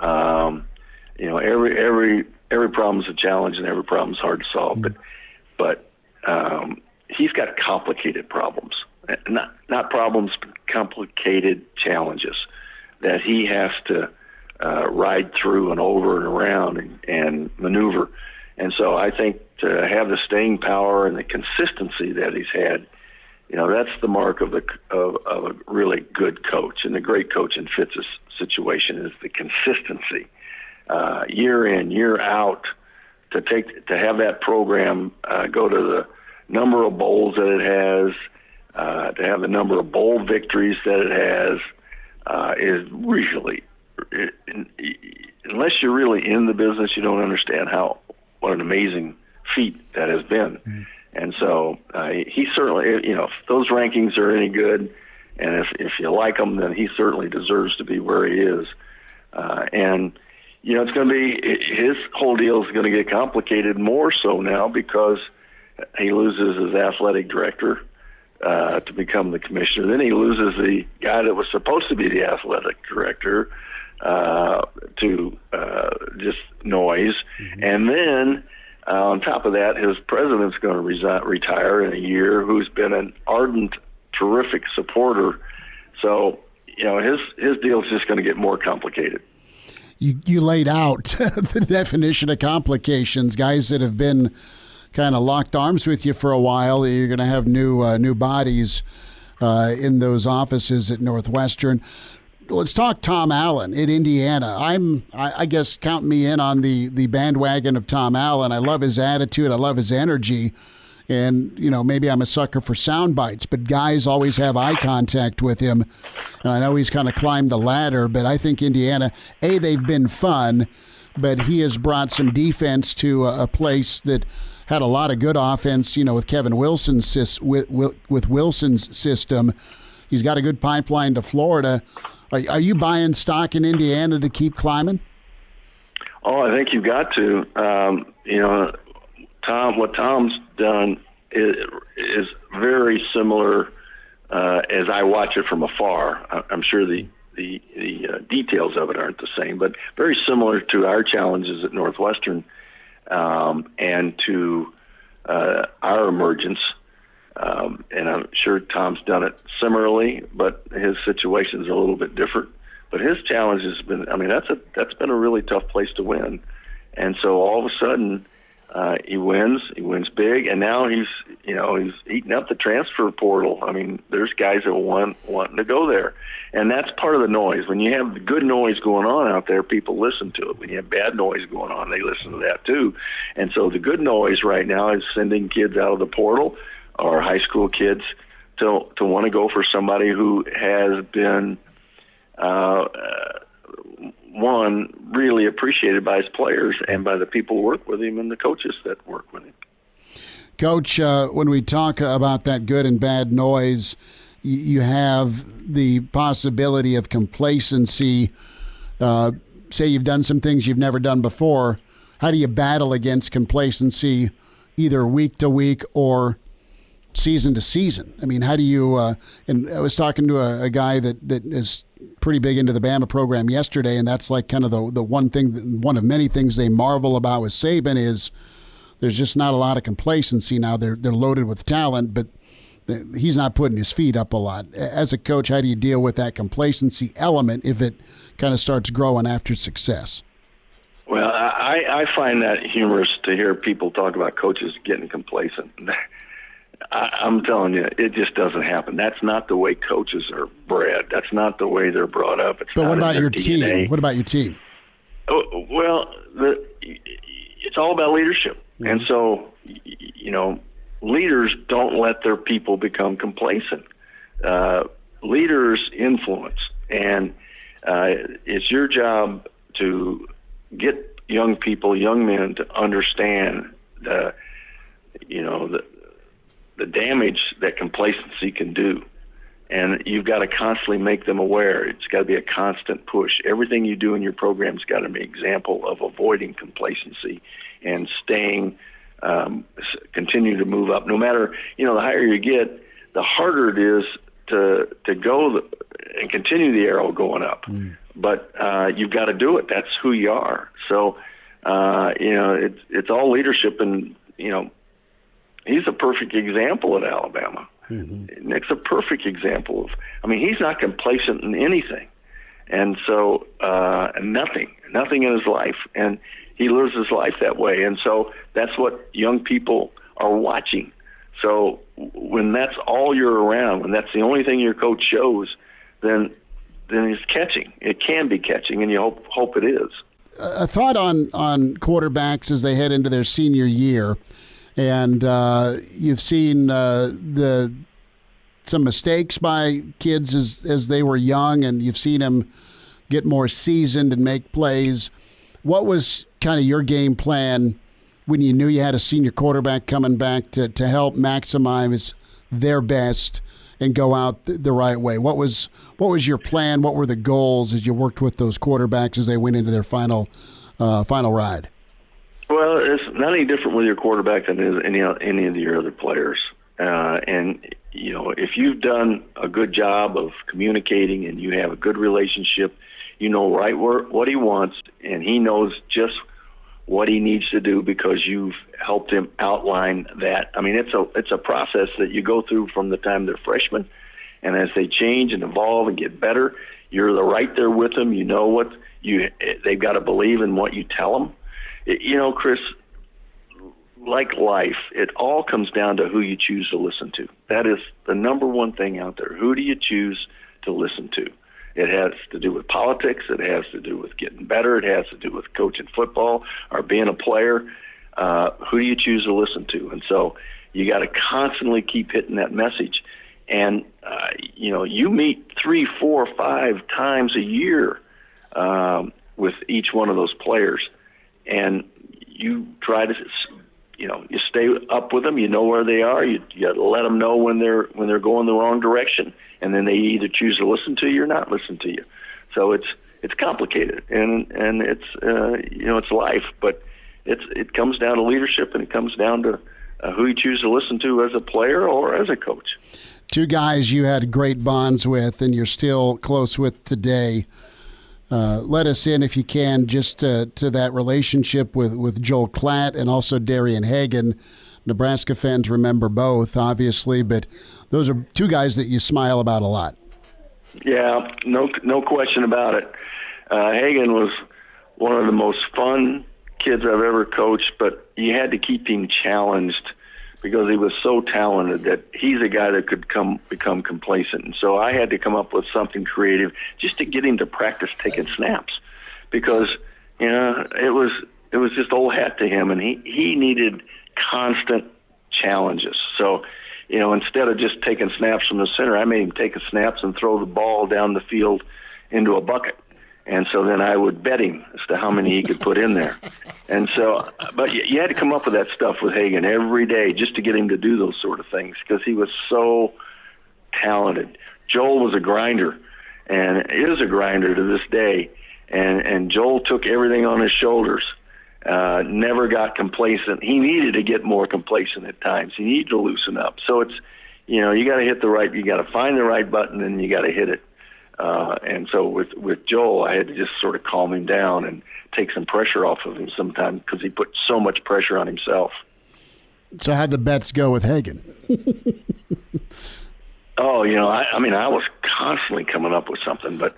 Every problem is a challenge, and every problem is hard to solve. But he's got complicated problems, not problems, but complicated challenges that he has to ride through and over and around and maneuver. And so I think to have the staying power and the consistency that he's had, that's the mark of a really good coach. And the great coach in Fitz's situation is the consistency, year in, year out, to have that program go to the number of bowls that it has, to have the number of bowl victories that it has, is really, unless you're really in the business, you don't understand what an amazing feat that has been. Mm-hmm. And so he certainly, if those rankings are any good, and if you like him, then he certainly deserves to be where he is. And it's going to be, his whole deal is going to get complicated more so now, because he loses his athletic director to become the commissioner. Then he loses the guy that was supposed to be the athletic director to just noise. Mm-hmm. And then On top of that, his president's going to retire in a year, who's been an ardent, terrific supporter. So, his deal is just going to get more complicated. You laid out the definition of complications. Guys that have been kind of locked arms with you for a while, you're going to have new bodies in those offices at Northwestern. Let's talk Tom Allen in Indiana. I guess count me in on the bandwagon of Tom Allen. I love his attitude. I love his energy. And, maybe I'm a sucker for sound bites, but guys always have eye contact with him. And I know he's kind of climbed the ladder, but I think Indiana, they've been fun, but he has brought some defense to a place that had a lot of good offense, with Kevin Wilson's with Wilson's system. He's got a good pipeline to Florida. Are you buying stock in Indiana to keep climbing? Oh, I think you've got to. What Tom's done is very similar as I watch it from afar. I'm sure the details of it aren't the same, but very similar to our challenges at Northwestern and to our emergence. And I'm sure Tom's done it similarly, but his situation is a little bit different. But his challenge has been, that's been a really tough place to win. And so all of a sudden, he wins big, and now he's eating up the transfer portal. There's guys that wanting to go there. And that's part of the noise. When you have good noise going on out there, people listen to it. When you have bad noise going on, they listen to that too. And so the good noise right now is sending kids out of the portal, or high school kids, to want to go for somebody who has been one, really appreciated by his players and by the people who work with him and the coaches that work with him. Coach, when we talk about that good and bad noise, you have the possibility of complacency. Say you've done some things you've never done before. How do you battle against complacency either week to week or season to season? How do you and I was talking to a guy that is pretty big into the Bama program yesterday, and that's like kind of the one of many things they marvel about with Saban is there's just not a lot of complacency now. They're loaded with talent, but he's not putting his feet up a lot. As a coach, how do you deal with that complacency element if it kind of starts growing after success? Well, I find that humorous to hear people talk about coaches getting complacent. I'm telling you, it just doesn't happen. That's not the way coaches are bred. That's not the way they're brought up. But what about your team? What about your team? Well, it's all about leadership. Mm-hmm. And so, leaders don't let their people become complacent. Leaders influence. And it's your job to get young people, young men, to understand the damage that complacency can do. And you've got to constantly make them aware. It's got to be a constant push. Everything you do in your program's got to be an example of avoiding complacency and staying, continue to move up. No matter, the higher you get, the harder it is to go and continue the arrow going up. Mm. But you've got to do it. That's who you are. So, it's all leadership, and, he's a perfect example at Alabama. Mm-hmm. Nick's a perfect example of, he's not complacent in anything. And so, nothing in his life. And he lives his life that way. And so that's what young people are watching. So when that's all you're around, when that's the only thing your coach shows, then it's catching. It can be catching, and you hope it is. A thought on quarterbacks as they head into their senior year. And you've seen some mistakes by kids as they were young, and you've seen them get more seasoned and make plays. What was kind of your game plan when you knew you had a senior quarterback coming back to help maximize their best and go out the right way? What was your plan? What were the goals as you worked with those quarterbacks as they went into their final ride? Well, it's not any different with your quarterback than any of your other players. And, if you've done a good job of communicating and you have a good relationship, right what he wants, and he knows just what he needs to do because you've helped him outline that. I mean, it's a process that you go through from the time they're freshmen, and as they change and evolve and get better, you're right there with them. You know what they've got to believe in what you tell them. Chris, like life, it all comes down to who you choose to listen to. That is the number one thing out there. Who do you choose to listen to? It has to do with politics. It has to do with getting better. It has to do with coaching football or being a player. Who do you choose to listen to? And so you got to constantly keep hitting that message. And, you meet 3, 4, 5 times a year with each one of those players. And you try to, you stay up with them. You know where they are. You got to let them know when they're going the wrong direction. And then they either choose to listen to you or not listen to you. So it's complicated, and it's it's life, but it comes down to leadership, and it comes down to who you choose to listen to as a player or as a coach. Two guys you had great bonds with, and you're still close with today. Let us in, if you can, just to that relationship with Joel Klatt and also Darian Hagan. Nebraska fans remember both, obviously, but those are two guys that you smile about a lot. Yeah, no question about it. Hagan was one of the most fun kids I've ever coached, but you had to keep him challenged because he was so talented that he's a guy that could become complacent. And so I had to come up with something creative just to get him to practice taking snaps because, it was just old hat to him, and he needed constant challenges. So, instead of just taking snaps from the center, I made him take snaps and throw the ball down the field into a bucket. And so then I would bet him as to how many he could put in there. And so, but you had to come up with that stuff with Hagan every day just to get him to do those sort of things because he was so talented. Joel was a grinder and is a grinder to this day. And Joel took everything on his shoulders. Never got complacent. He needed to get more complacent at times. He needed to loosen up. So it's, you got to hit you got to find the right button and you got to hit it. And so with Joel, I had to just sort of calm him down and take some pressure off of him sometimes because he put so much pressure on himself. So how'd the bets go with Hagan? I was constantly coming up with something, but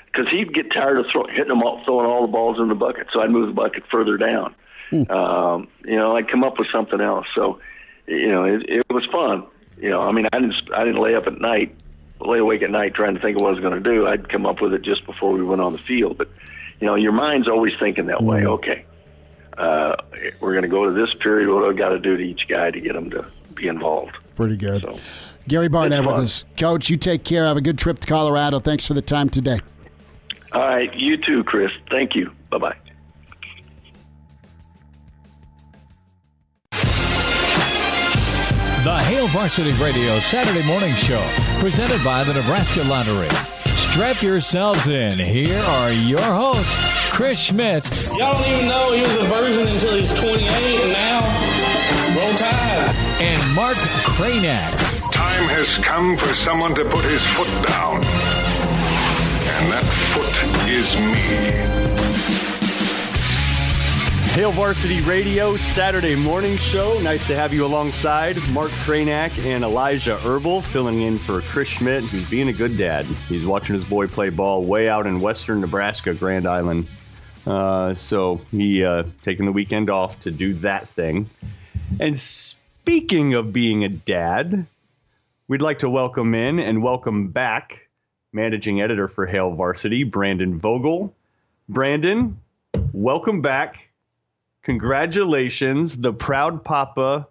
because he'd get tired of throwing all the balls in the bucket, so I'd move the bucket further down. I'd come up with something else. So, it was fun. I didn't lay awake at night trying to think of what I was going to do. I'd come up with it just before we went on the field. But, your mind's always thinking that way. Okay, we're going to go to this period. What do I got to do to each guy to get them to be involved? Pretty good. So, Gary Barnett with us. Coach, you take care. Have a good trip to Colorado. Thanks for the time today. All right, you too, Chris. Thank you. Bye-bye. The Hail Varsity Radio Saturday Morning Show, presented by the Nebraska Lottery. Strap yourselves in. Here are your hosts, Chris Schmidt. Y'all don't even know he was a virgin until he's 28, and now, roll tide. And Mark Kraynak. Time has come for someone to put his foot down. And that foot is me. Hail Varsity Radio Saturday morning show. Nice to have you alongside Mark Kraynak and Elijah Herbel, filling in for Chris Schmidt, who's being a good dad. He's watching his boy play ball way out in western Nebraska, Grand Island. So he taking the weekend off to do that thing. And speaking of being a dad, we'd like to welcome in and welcome back managing editor for Hail Varsity, Brandon Vogel. Brandon, welcome back. Congratulations, the proud papa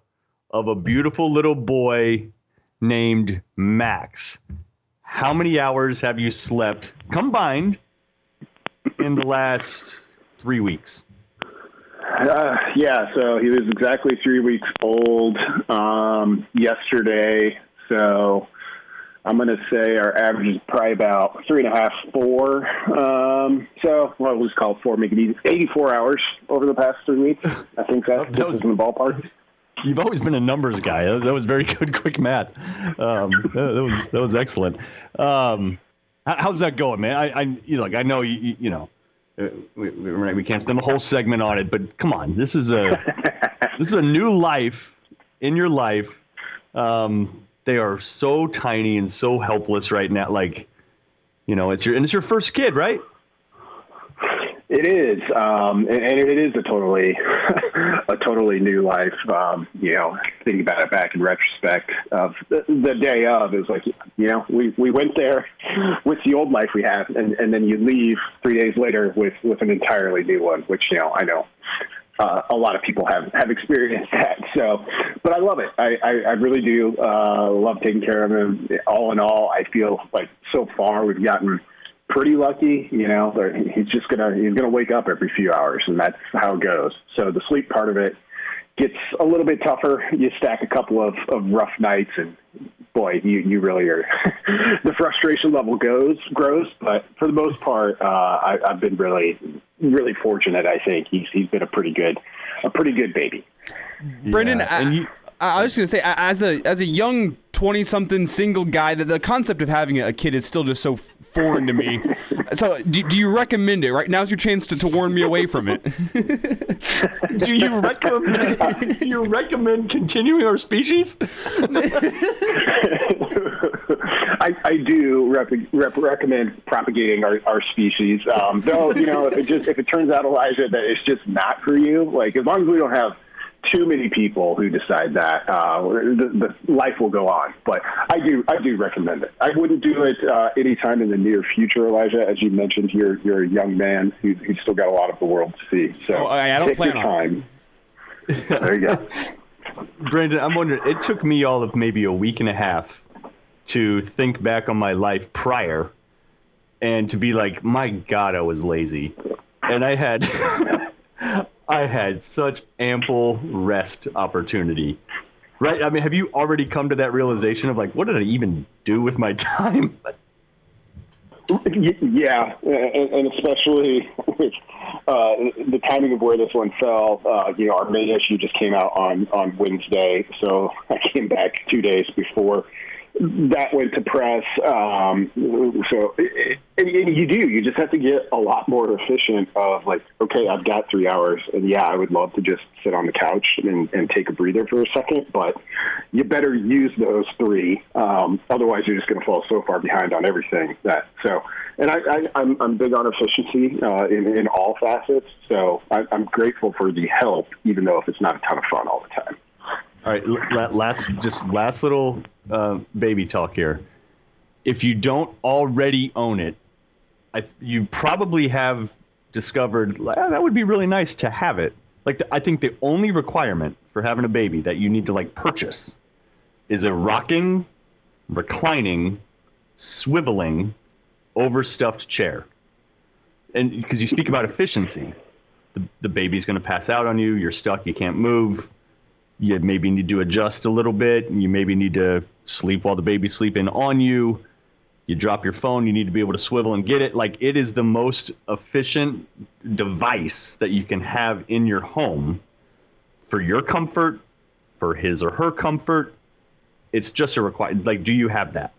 of a beautiful little boy named Max. How many hours have you slept combined in the last 3 weeks? So he was exactly 3 weeks old yesterday. So I'm going to say our average is probably about 3.5, 4. We'll just call it 4, make it easy. 84 hours over the past 3 weeks. I think that was in the ballpark. You've always been a numbers guy. That was very good, quick math. That was excellent. How's that going, man? I know We can't spend the whole segment on it, but come on, this is a new life in your life. They are so tiny and so helpless right now. Like, it's your first kid, right? It is, and it is a totally new life. Thinking about it back in retrospect, of the day of is like, we went there with the old life we had, and then you leave 3 days later with an entirely new one, which I know a lot of people have experienced that. So, but I love it. I really do love taking care of him. All in all, I feel like so far we've gotten pretty lucky. He's gonna wake up every few hours, and that's how it goes. So the sleep part of it gets a little bit tougher. You stack a couple of rough nights, and boy, you really are. The frustration level grows, but for the most part, I've been really, really fortunate. I think he's been a pretty good baby. Brendan, I was going to say, as a young 20-something single guy, that the concept of having a kid is still just so foreign to me. So do you recommend it? Right now's your chance to warn me away from it. Do you recommend continuing our species? I do recommend propagating our species. Though, if it turns out, Elijah, that it's just not for you, like, as long as we don't have too many people who decide that, the life will go on. But I do recommend it. I wouldn't do it anytime in the near future, Elijah. As you mentioned, you're a young man who's still got a lot of the world to see. So I don't take plan your time. There you go. Brandon, I'm wondering, it took me all of maybe a week and a half to think back on my life prior and to be like, my God, I was lazy. And I had I had such ample rest opportunity, right? I mean, have you already come to that realization of like, what did I even do with my time? Yeah, and especially with the timing of where this one fell. Our main issue just came out on Wednesday, so I came back 2 days before that went to press. You just have to get a lot more efficient of like, okay, I've got 3 hours, and yeah, I would love to just sit on the couch and take a breather for a second, but you better use those 3. Otherwise you're just going to fall so far behind on everything and I'm big on efficiency in all facets. So I'm grateful for the help, even though if it's not a ton of fun all the time. All right, last little baby talk here. If you don't already own it, you probably have discovered that would be really nice to have it. Like, I think the only requirement for having a baby that you need to like purchase is a rocking, reclining, swiveling, overstuffed chair. And because you speak about efficiency, the baby's going to pass out on you. You're stuck. You can't move. You maybe need to adjust a little bit. You maybe need to sleep while the baby's sleeping on you. You drop your phone. You need to be able to swivel and get it. Like, it is the most efficient device that you can have in your home for your comfort, for his or her comfort. It's just a required. Like, do you have that?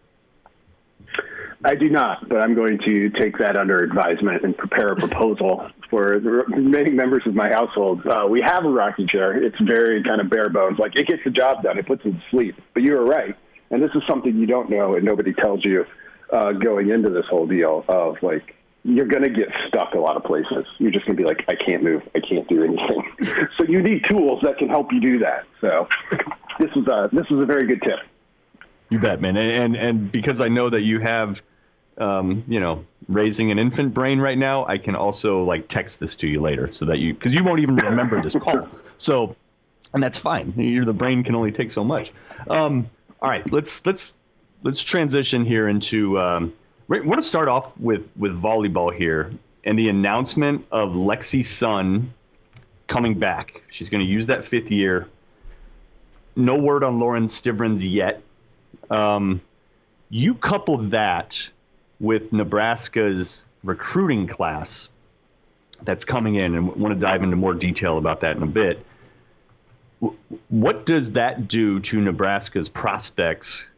I do not, but I'm going to take that under advisement and prepare a proposal for the remaining members of my household. We have a rocking chair. It's very kind of bare bones. Like, it gets the job done. It puts you to sleep. But you were right. And this is something you don't know and nobody tells you going into this whole deal of, like, you're going to get stuck a lot of places. You're just going to be like, I can't move. I can't do anything. So you need tools that can help you do that. So this is a very good tip. You bet, man. And because I know that you have raising an infant brain right now, I can also like text this to you later so that because you won't even remember this call. So, and that's fine. The brain can only take so much. All right, let's transition here into. We want to start off with volleyball here and the announcement of Lexi Sun coming back. She's going to use that 5th year. No word on Lauren Stivrins yet. You couple that with Nebraska's recruiting class that's coming in, and want to dive into more detail about that in a bit. What does that do to Nebraska's prospects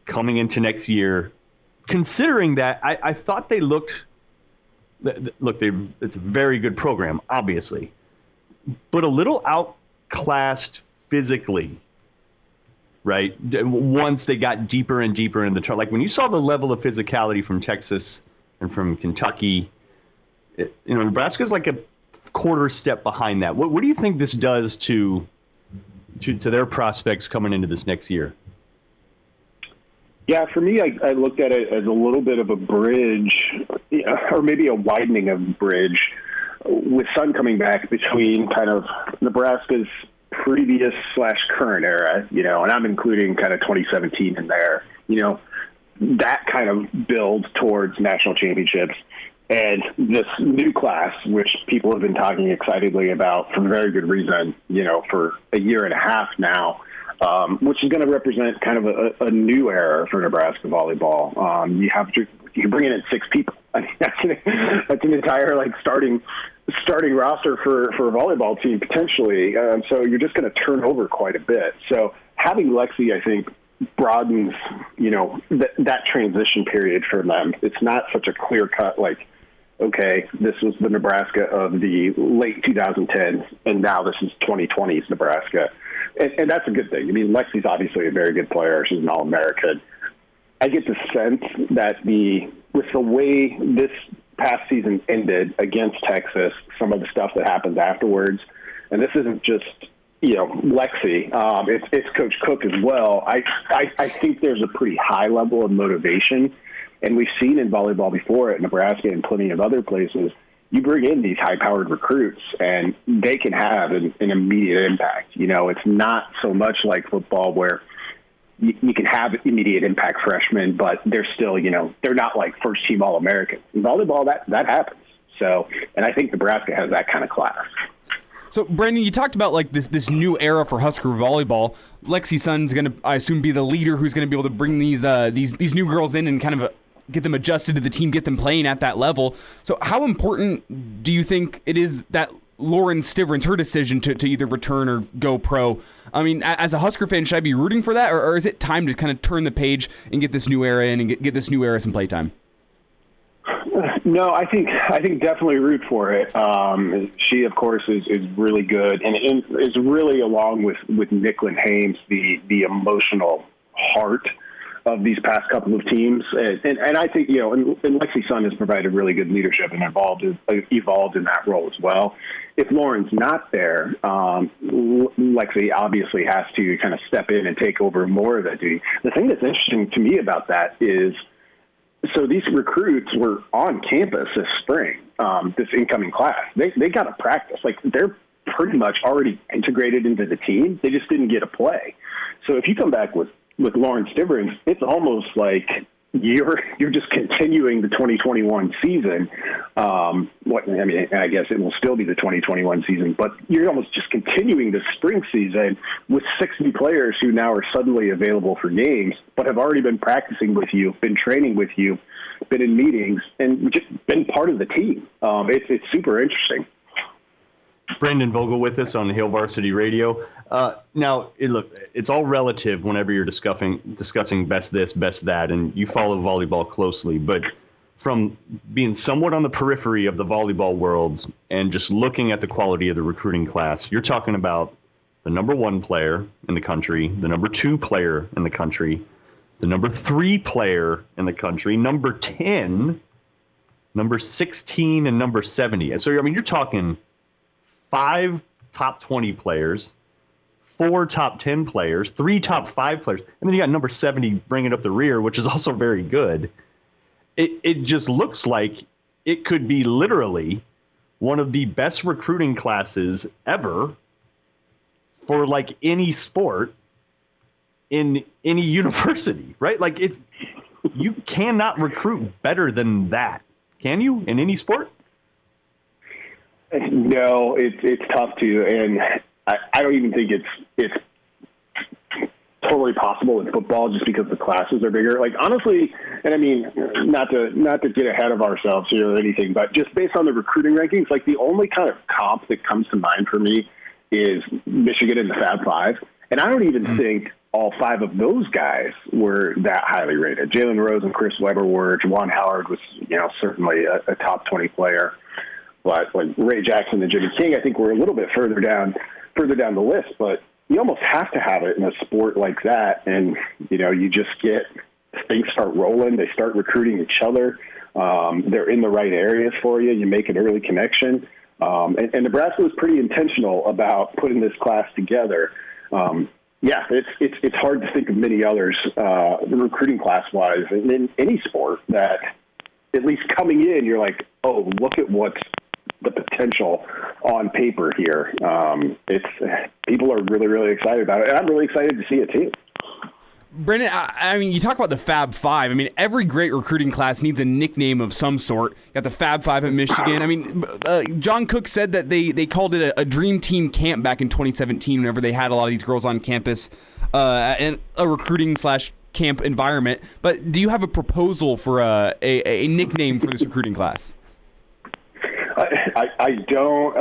coming into next year, considering that I thought they looked look, it's a very good program, obviously, but a little outclassed physically, right? Once they got deeper and deeper in the tournament, like when you saw the level of physicality from Texas and from Kentucky, Nebraska's like a quarter step behind that. What do you think this does to their prospects coming into this next year? Yeah, for me, I looked at it as a little bit of a bridge, or maybe a widening of the bridge, with Sun coming back between kind of Nebraska's previous / current era, and I'm including kind of 2017 in there, that kind of build towards national championships, and this new class, which people have been talking excitedly about for very good reason, for a year and a half now, which is going to represent kind of a new era for Nebraska volleyball. You bring in 6 people. I mean, that's an entire starting roster for a volleyball team potentially. So you're just going to turn over quite a bit. So having Lexi, I think, broadens that transition period for them. It's not such a clear cut okay, this was the Nebraska of the late 2010s, and now this is 2020's Nebraska. And that's a good thing. I mean, Lexi's obviously a very good player. She's an All-American. I get the sense that with the way this past season ended against Texas, some of the stuff that happened afterwards, and this isn't just, Lexi, it's Coach Cook as well. I think there's a pretty high level of motivation, and we've seen in volleyball before at Nebraska and plenty of other places, you bring in these high-powered recruits, and they can have an immediate impact. It's not so much like football where you can have immediate impact freshmen, but they're still, they're not like first-team All-Americans. In volleyball, that happens. So, and I think Nebraska has that kind of class. So, Brandon, you talked about this new era for Husker volleyball. Lexi Sun's going to, I assume, be the leader who's going to be able to bring these new girls in and kind of get them adjusted to the team, get them playing at that level. So how important do you think it is that Lauren Stivrins, her decision to either return or go pro? I mean, as a Husker fan, should I be rooting for that, or is it time to kind of turn the page and get this new era in and get this new era some playtime? No, I think definitely root for it. She, of course, is really good and is really, along with Nicklin Hames, the emotional heart of these past couple of teams. And I think, and Lexi Sun has provided really good leadership and evolved in that role as well. If Lauren's not there, Lexi obviously has to kind of step in and take over more of that duty. The thing that's interesting to me about that is, so these recruits were on campus this spring, this incoming class. They got to practice. They're pretty much already integrated into the team. They just didn't get a play. So if you come back with Lauren Stivrins, it's almost like you're just continuing the 2021 season. I guess it will still be the 2021 season, but you're almost just continuing the spring season with 60 players who now are suddenly available for games, but have already been practicing with you, been training with you, been in meetings, and just been part of the team. It's super interesting. Brendan Vogel with us on Hail Varsity Radio. Now, it's all relative whenever you're discussing best this, best that, and you follow volleyball closely. But from being somewhat on the periphery of the volleyball world and just looking at the quality of the recruiting class, you're talking about the number 1 player in the country, the number 2 player in the country, the number 3 player in the country, number 10, number 16, and number 70. And so, you're talking 5 top 20 players, 4 top 10 players, 3 top 5 players, and then you got number 70 bringing up the rear, which is also very good. It just looks like it could be literally one of the best recruiting classes ever for any sport in any university, right? You cannot recruit better than that, can you, in any sport? No, it's tough to, and I don't even think it's totally possible in football just because the classes are bigger. Honestly, and I mean, not to get ahead of ourselves here or anything, but just based on the recruiting rankings, the only kind of comp that comes to mind for me is Michigan in the Fab Five, and I don't even think all 5 of those guys were that highly rated. Jalen Rose and Chris Webber were. Juwan Howard was, certainly a top 20 player. But like Ray Jackson and Jimmy King, I think we're a little bit further down the list. But you almost have to have it in a sport like that. And, you just get things start rolling. They start recruiting each other. They're in the right areas for you. You make an early connection. And Nebraska was pretty intentional about putting this class together. It's hard to think of many others, recruiting class-wise, in any sport that, at least coming in, you're like, oh, look at what's the potential on paper here. People are really, really excited about it, and I'm really excited to see it too. Brendan, I mean, you talk about the Fab Five. I mean, every great recruiting class needs a nickname of some sort. You got the Fab Five at Michigan. I mean, John Cook said that they called it a dream team camp back in 2017 whenever they had a lot of these girls on campus in a recruiting / camp environment. But do you have a proposal for a nickname for this recruiting class? I don't.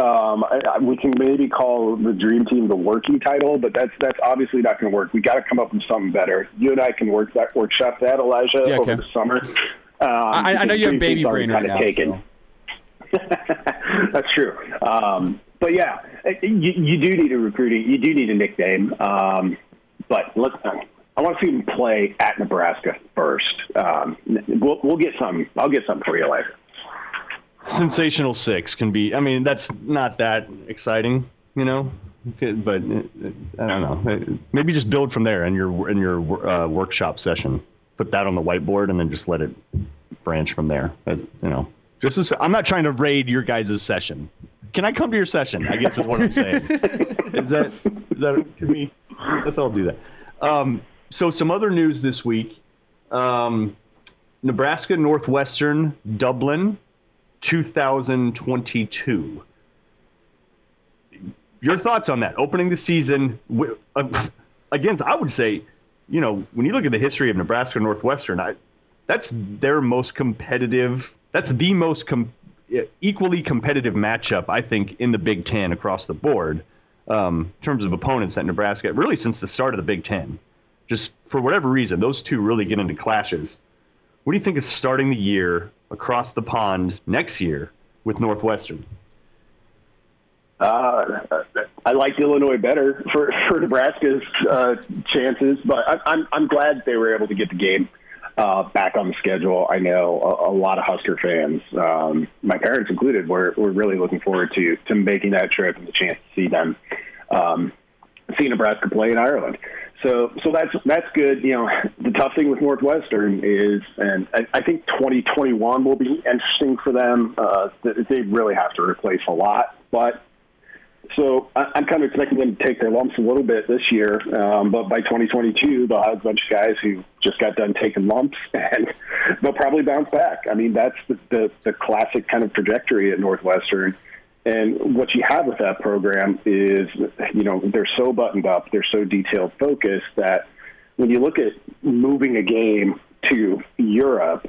We can maybe call the Dream Team the working title, but that's obviously not going to work. We got to come up with something better. You and I can workshop that, Elijah, over the summer. I know you have baby brain right now. So. That's true. But yeah, you do need a recruiting. You do need a nickname. But I want to see them play at Nebraska first. We'll get some. I'll get something for you later. Sensational Six can be. I mean, that's not that exciting, but I don't know. Maybe just build from there in your workshop session. Put that on the whiteboard and then just let it branch from there. I'm not trying to raid your guys' session. Can I come to your session? I guess is what I'm saying. Is that can we? Let's all do that. So some other news this week: Nebraska Northwestern Dublin. 2022. Your thoughts on that? Opening the season against, I would say, when you look at the history of Nebraska Northwestern, that's their most competitive. That's the most equally competitive matchup, I think, in the Big Ten across the board, in terms of opponents at Nebraska, really since the start of the Big Ten. Just for whatever reason, those two really get into clashes. What do you think is starting the year across the pond next year with Northwestern? I liked Illinois better for Nebraska's chances, but I'm glad they were able to get the game back on the schedule. I know a lot of Husker fans, my parents included, were really looking forward to making that trip and the chance to see them see Nebraska play in Ireland. So that's good. The tough thing with Northwestern is, and I think 2021 will be interesting for them. They really have to replace a lot. But so I'm kind of expecting them to take their lumps a little bit this year. But by 2022, they'll have a bunch of guys who just got done taking lumps, and they'll probably bounce back. I mean, that's the classic kind of trajectory at Northwestern. And what you have with that program is, they're so buttoned up, they're so detailed focused that when you look at moving a game to Europe,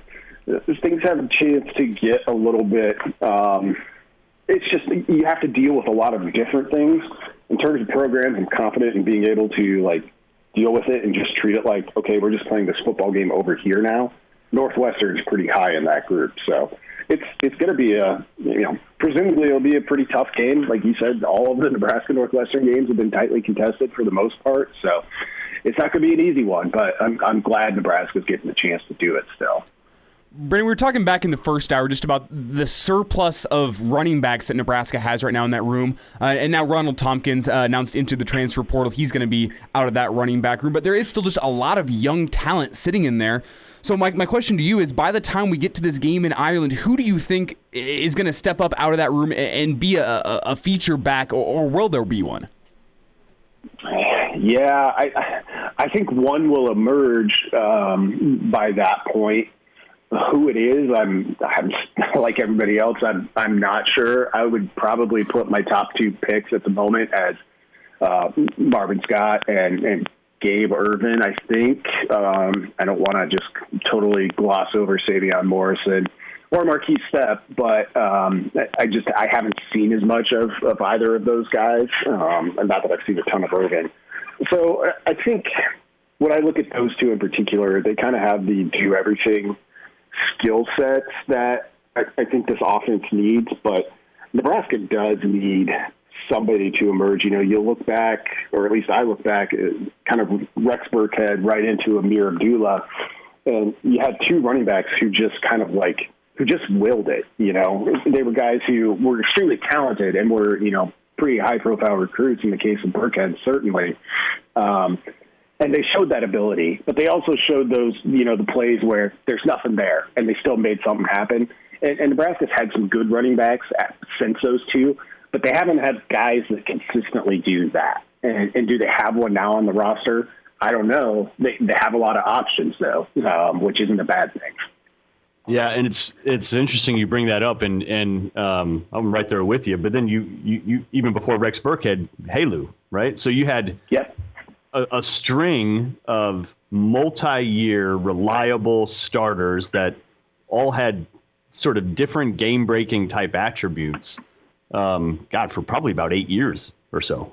things have a chance to get a little bit, it's just, you have to deal with a lot of different things. In terms of programs, I'm confident in being able to deal with it and just treat it like, okay, we're just playing this football game over here now. Northwestern is pretty high in that group, so it's going to be presumably it'll be a pretty tough game. Like you said, all of the Nebraska Northwestern games have been tightly contested for the most part, so it's not going to be an easy one. But I'm glad Nebraska's getting the chance to do it still. Brendan, we were talking back in the first hour just about the surplus of running backs that Nebraska has right now in that room. And now Ronald Tompkins announced into the transfer portal. He's going to be out of that running back room. But there is still just a lot of young talent sitting in there. So my question to you is, by the time we get to this game in Ireland, who do you think is going to step up out of that room and be a feature back, or will there be one? Yeah, I think one will emerge by that point. Who it is, I'm like everybody else. I'm not sure. I would probably put my top two picks at the moment as Marvin Scott and Gabe Irvin. I think I don't want to just totally gloss over Savion Morrison or Marquise Stepp, but I haven't seen as much of either of those guys, and not that I've seen a ton of Irvin. So I think when I look at those two in particular, they kind of have the do-everything skill sets that I think this offense needs, but Nebraska does need somebody to emerge. You know, you look back, or at least I look back, kind of Rex Burkhead right into Amir Abdullah, and you had two running backs who just kind of who just willed it. You know, they were guys who were extremely talented and were, you know, pretty high-profile recruits in the case of Burkhead, certainly. And they showed that ability, but they also showed those, you know, the plays where there's nothing there, and they still made something happen. And Nebraska's had some good running backs since those two, but they haven't had guys that consistently do that. And do they have one now on the roster? I don't know. They have a lot of options, though, which isn't a bad thing. Yeah, and it's interesting you bring that up, and I'm right there with you. But then you even before Rex Burkhead, Halu, right? So you had a string of multi-year reliable starters that all had sort of different game-breaking type attributes. For probably about 8 years or so,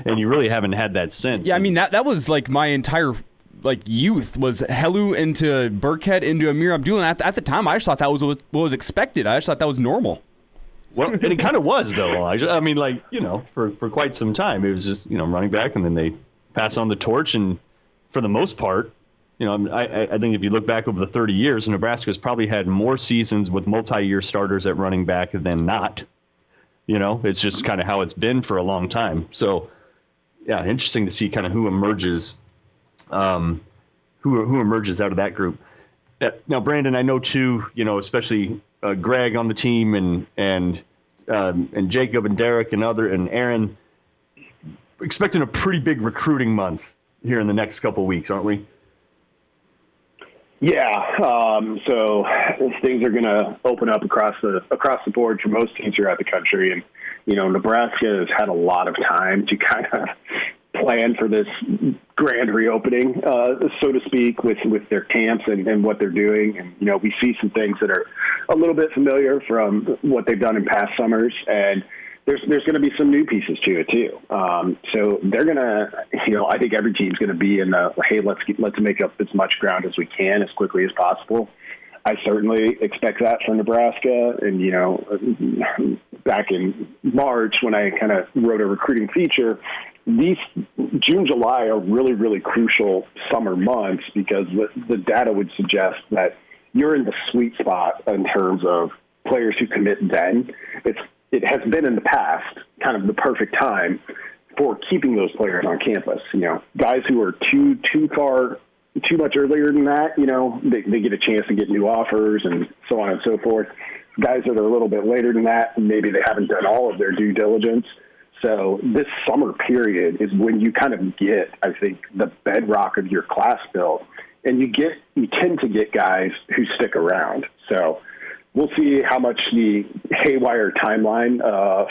and you really haven't had that since. Yeah, I mean that was like my entire youth was Helu into Burkhead into Amir Abdullah. And at the time, I just thought that was what was expected. I just thought that was normal. Well, and it kind of was, though, Elijah. I mean, for quite some time, it was just, running back, and then they pass on the torch. And for the most part, I think if you look back over the 30 years, Nebraska's probably had more seasons with multi-year starters at running back than not. It's just kind of how it's been for a long time. So, yeah, interesting to see kind of who emerges, who emerges out of that group. Now, Brandon, I know too, especially Greg on the team and Jacob and Derek and Aaron, expecting a pretty big recruiting month here in the next couple of weeks, aren't we? Yeah. So things are going to open up across the board for most teams throughout the country. And, Nebraska has had a lot of time to kind of plan for this grand reopening, so to speak, with their camps and what they're doing. And, we see some things that are a little bit familiar from what they've done in past summers. And there's going to be some new pieces to it too. So they're going to, I think every team's going to be in the, hey, let's make up as much ground as we can as quickly as possible. I certainly expect that from Nebraska. And, back in March when I kind of wrote a recruiting feature, these June, July are really, really crucial summer months because the data would suggest that you're in the sweet spot in terms of players who commit then. It has been in the past kind of the perfect time for keeping those players on campus. Guys who are too much earlier than that, they get a chance to get new offers and so on and so forth. Guys that are a little bit later than that, maybe they haven't done all of their due diligence. So this summer period is when you kind of get, I think, the bedrock of your class built, and you tend to get guys who stick around. So we'll see how much the haywire timeline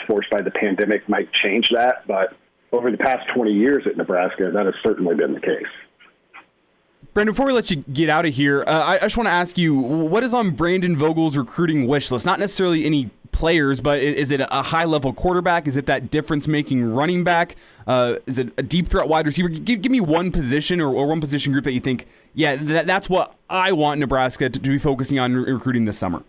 forced by the pandemic might change that. But over the past 20 years at Nebraska, that has certainly been the case. Brandon, before we let you get out of here, I just want to ask you, what is on Brandon Vogel's recruiting wish list? Not necessarily any players, but is it a high-level quarterback? Is it that difference-making running back? Is it a deep threat wide receiver? Give me one position or one position group that you think, yeah, that's what I want Nebraska to be focusing on recruiting this summer.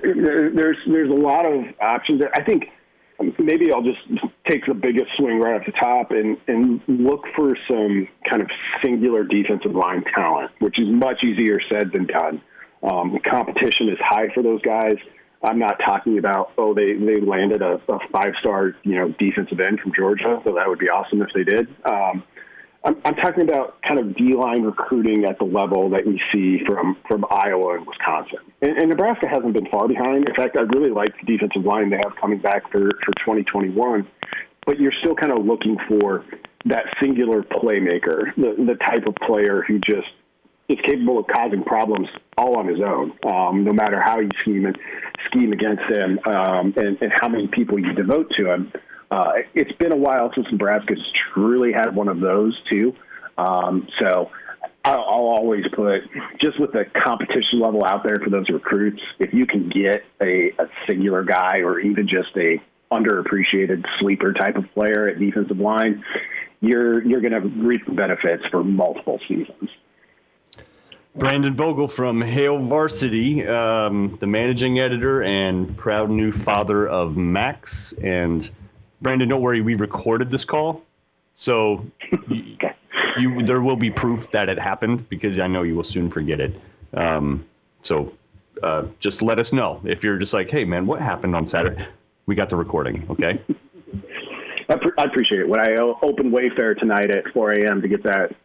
There's a lot of options there. I think maybe I'll just take the biggest swing right off the top and look for some kind of singular defensive line talent, which is much easier said than done. The competition is high for those guys. I'm not talking about, they landed a 5-star, defensive end from Georgia, so that would be awesome if they did. I'm talking about kind of D-line recruiting at the level that we see from Iowa and Wisconsin. And Nebraska hasn't been far behind. In fact, I really like the defensive line they have coming back for 2021. But you're still kind of looking for that singular playmaker, the type of player who just is capable of causing problems all on his own, no matter how you scheme against him and how many people you devote to him. It's been a while since Nebraska's truly had one of those too. So I'll always put, just with the competition level out there for those recruits, if you can get a singular guy or even just a underappreciated sleeper type of player at defensive line, you're going to reap the benefits for multiple seasons. Brandon Vogel from Hail Varsity, the managing editor and proud new father of Max. And Brandon, don't worry, we recorded this call, so there will be proof that it happened, because I know you will soon forget it. So just let us know if you're just like, hey man, what happened on Saturday? We got the recording, okay? I appreciate it. When I open Wayfair tonight at 4 a.m. to get that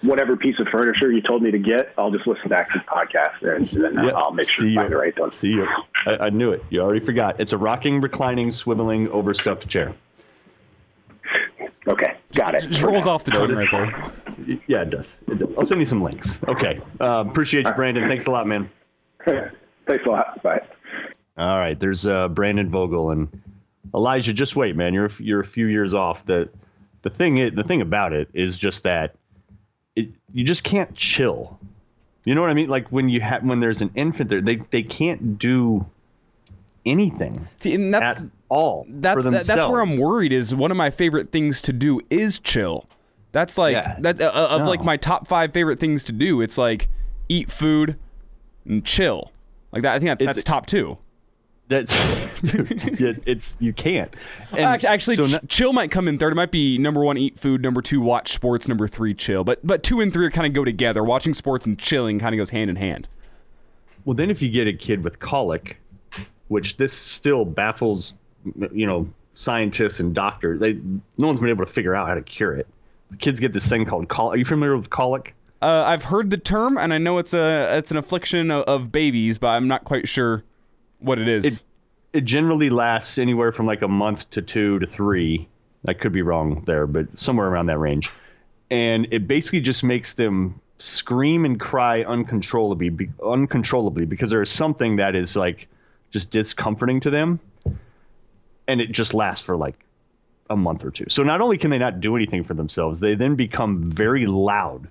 whatever piece of furniture you told me to get, I'll just listen back to the podcast and then I'll make sure to find the right one. See you. I knew it. You already forgot. It's a rocking, reclining, swiveling, overstuffed chair. Okay, got it. It just rolls off the tongue right there. Yeah, it does. I'll send you some links. Okay. Appreciate you, Brandon. Thanks a lot, man. Thanks a lot. Bye. All right. There's Brandon Vogel and Elijah. Just wait, man. You're a few years off. The thing about it is just that you just can't chill. You know what I mean? Like when there's an infant there, they can't do anything at all for themselves. That's where I'm worried. Is one of my favorite things to do is chill. That's like like my top 5 favorite things to do. It's like eat food and chill. Like that. I think that's top 2. That's you can't. And actually, chill might come in third. It might be number 1, eat food. Number 2, watch sports. Number 3, chill. But 2 and 3 kind of go together. Watching sports and chilling kind of goes hand in hand. Well, then if you get a kid with colic, which this still baffles, scientists and doctors. No one's been able to figure out how to cure it. Kids get this thing called colic. Are you familiar with colic? I've heard the term, and I know it's an affliction of babies, but I'm not quite sure what it is. It generally lasts anywhere from like a month to 2 to 3. I could be wrong there, but somewhere around that range. And it basically just makes them scream and cry uncontrollably because there is something that is like just discomforting to them. And it just lasts for like a month or 2. So not only can they not do anything for themselves, they then become very loud,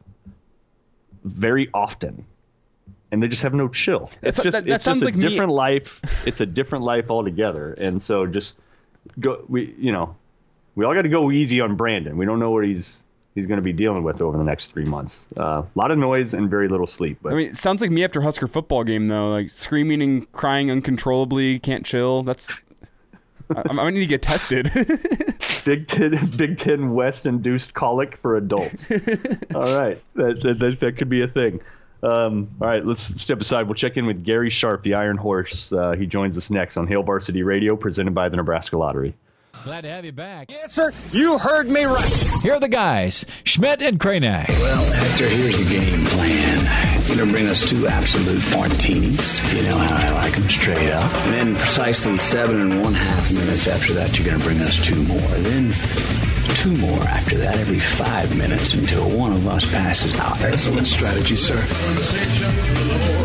very often. And they just have no chill. It's just a different life. It's a different life altogether. And so just go. We all got to go easy on Brandon. We don't know what he's going to be dealing with over the next 3 months. A lot of noise and very little sleep. But it sounds like me after Husker football game though, like screaming and crying uncontrollably, can't chill. I might need to get tested. Big Ten West induced colic for adults. All right, that could be a thing. All right, let's step aside. We'll check in with Gary Sharp, the Iron Horse. He joins us next on Hail Varsity Radio, presented by the Nebraska Lottery. Glad to have you back. Yes, sir. You heard me right. Here are the guys, Schmidt and Kraynak. Well, Hector, here's the game plan. You're going to bring us 2 absolute martinis. You know how I like them, straight up. And then precisely 7.5 minutes after that, you're going to bring us 2 more. Then 2 more after that every 5 minutes until one of us passes out. Excellent strategy, sir.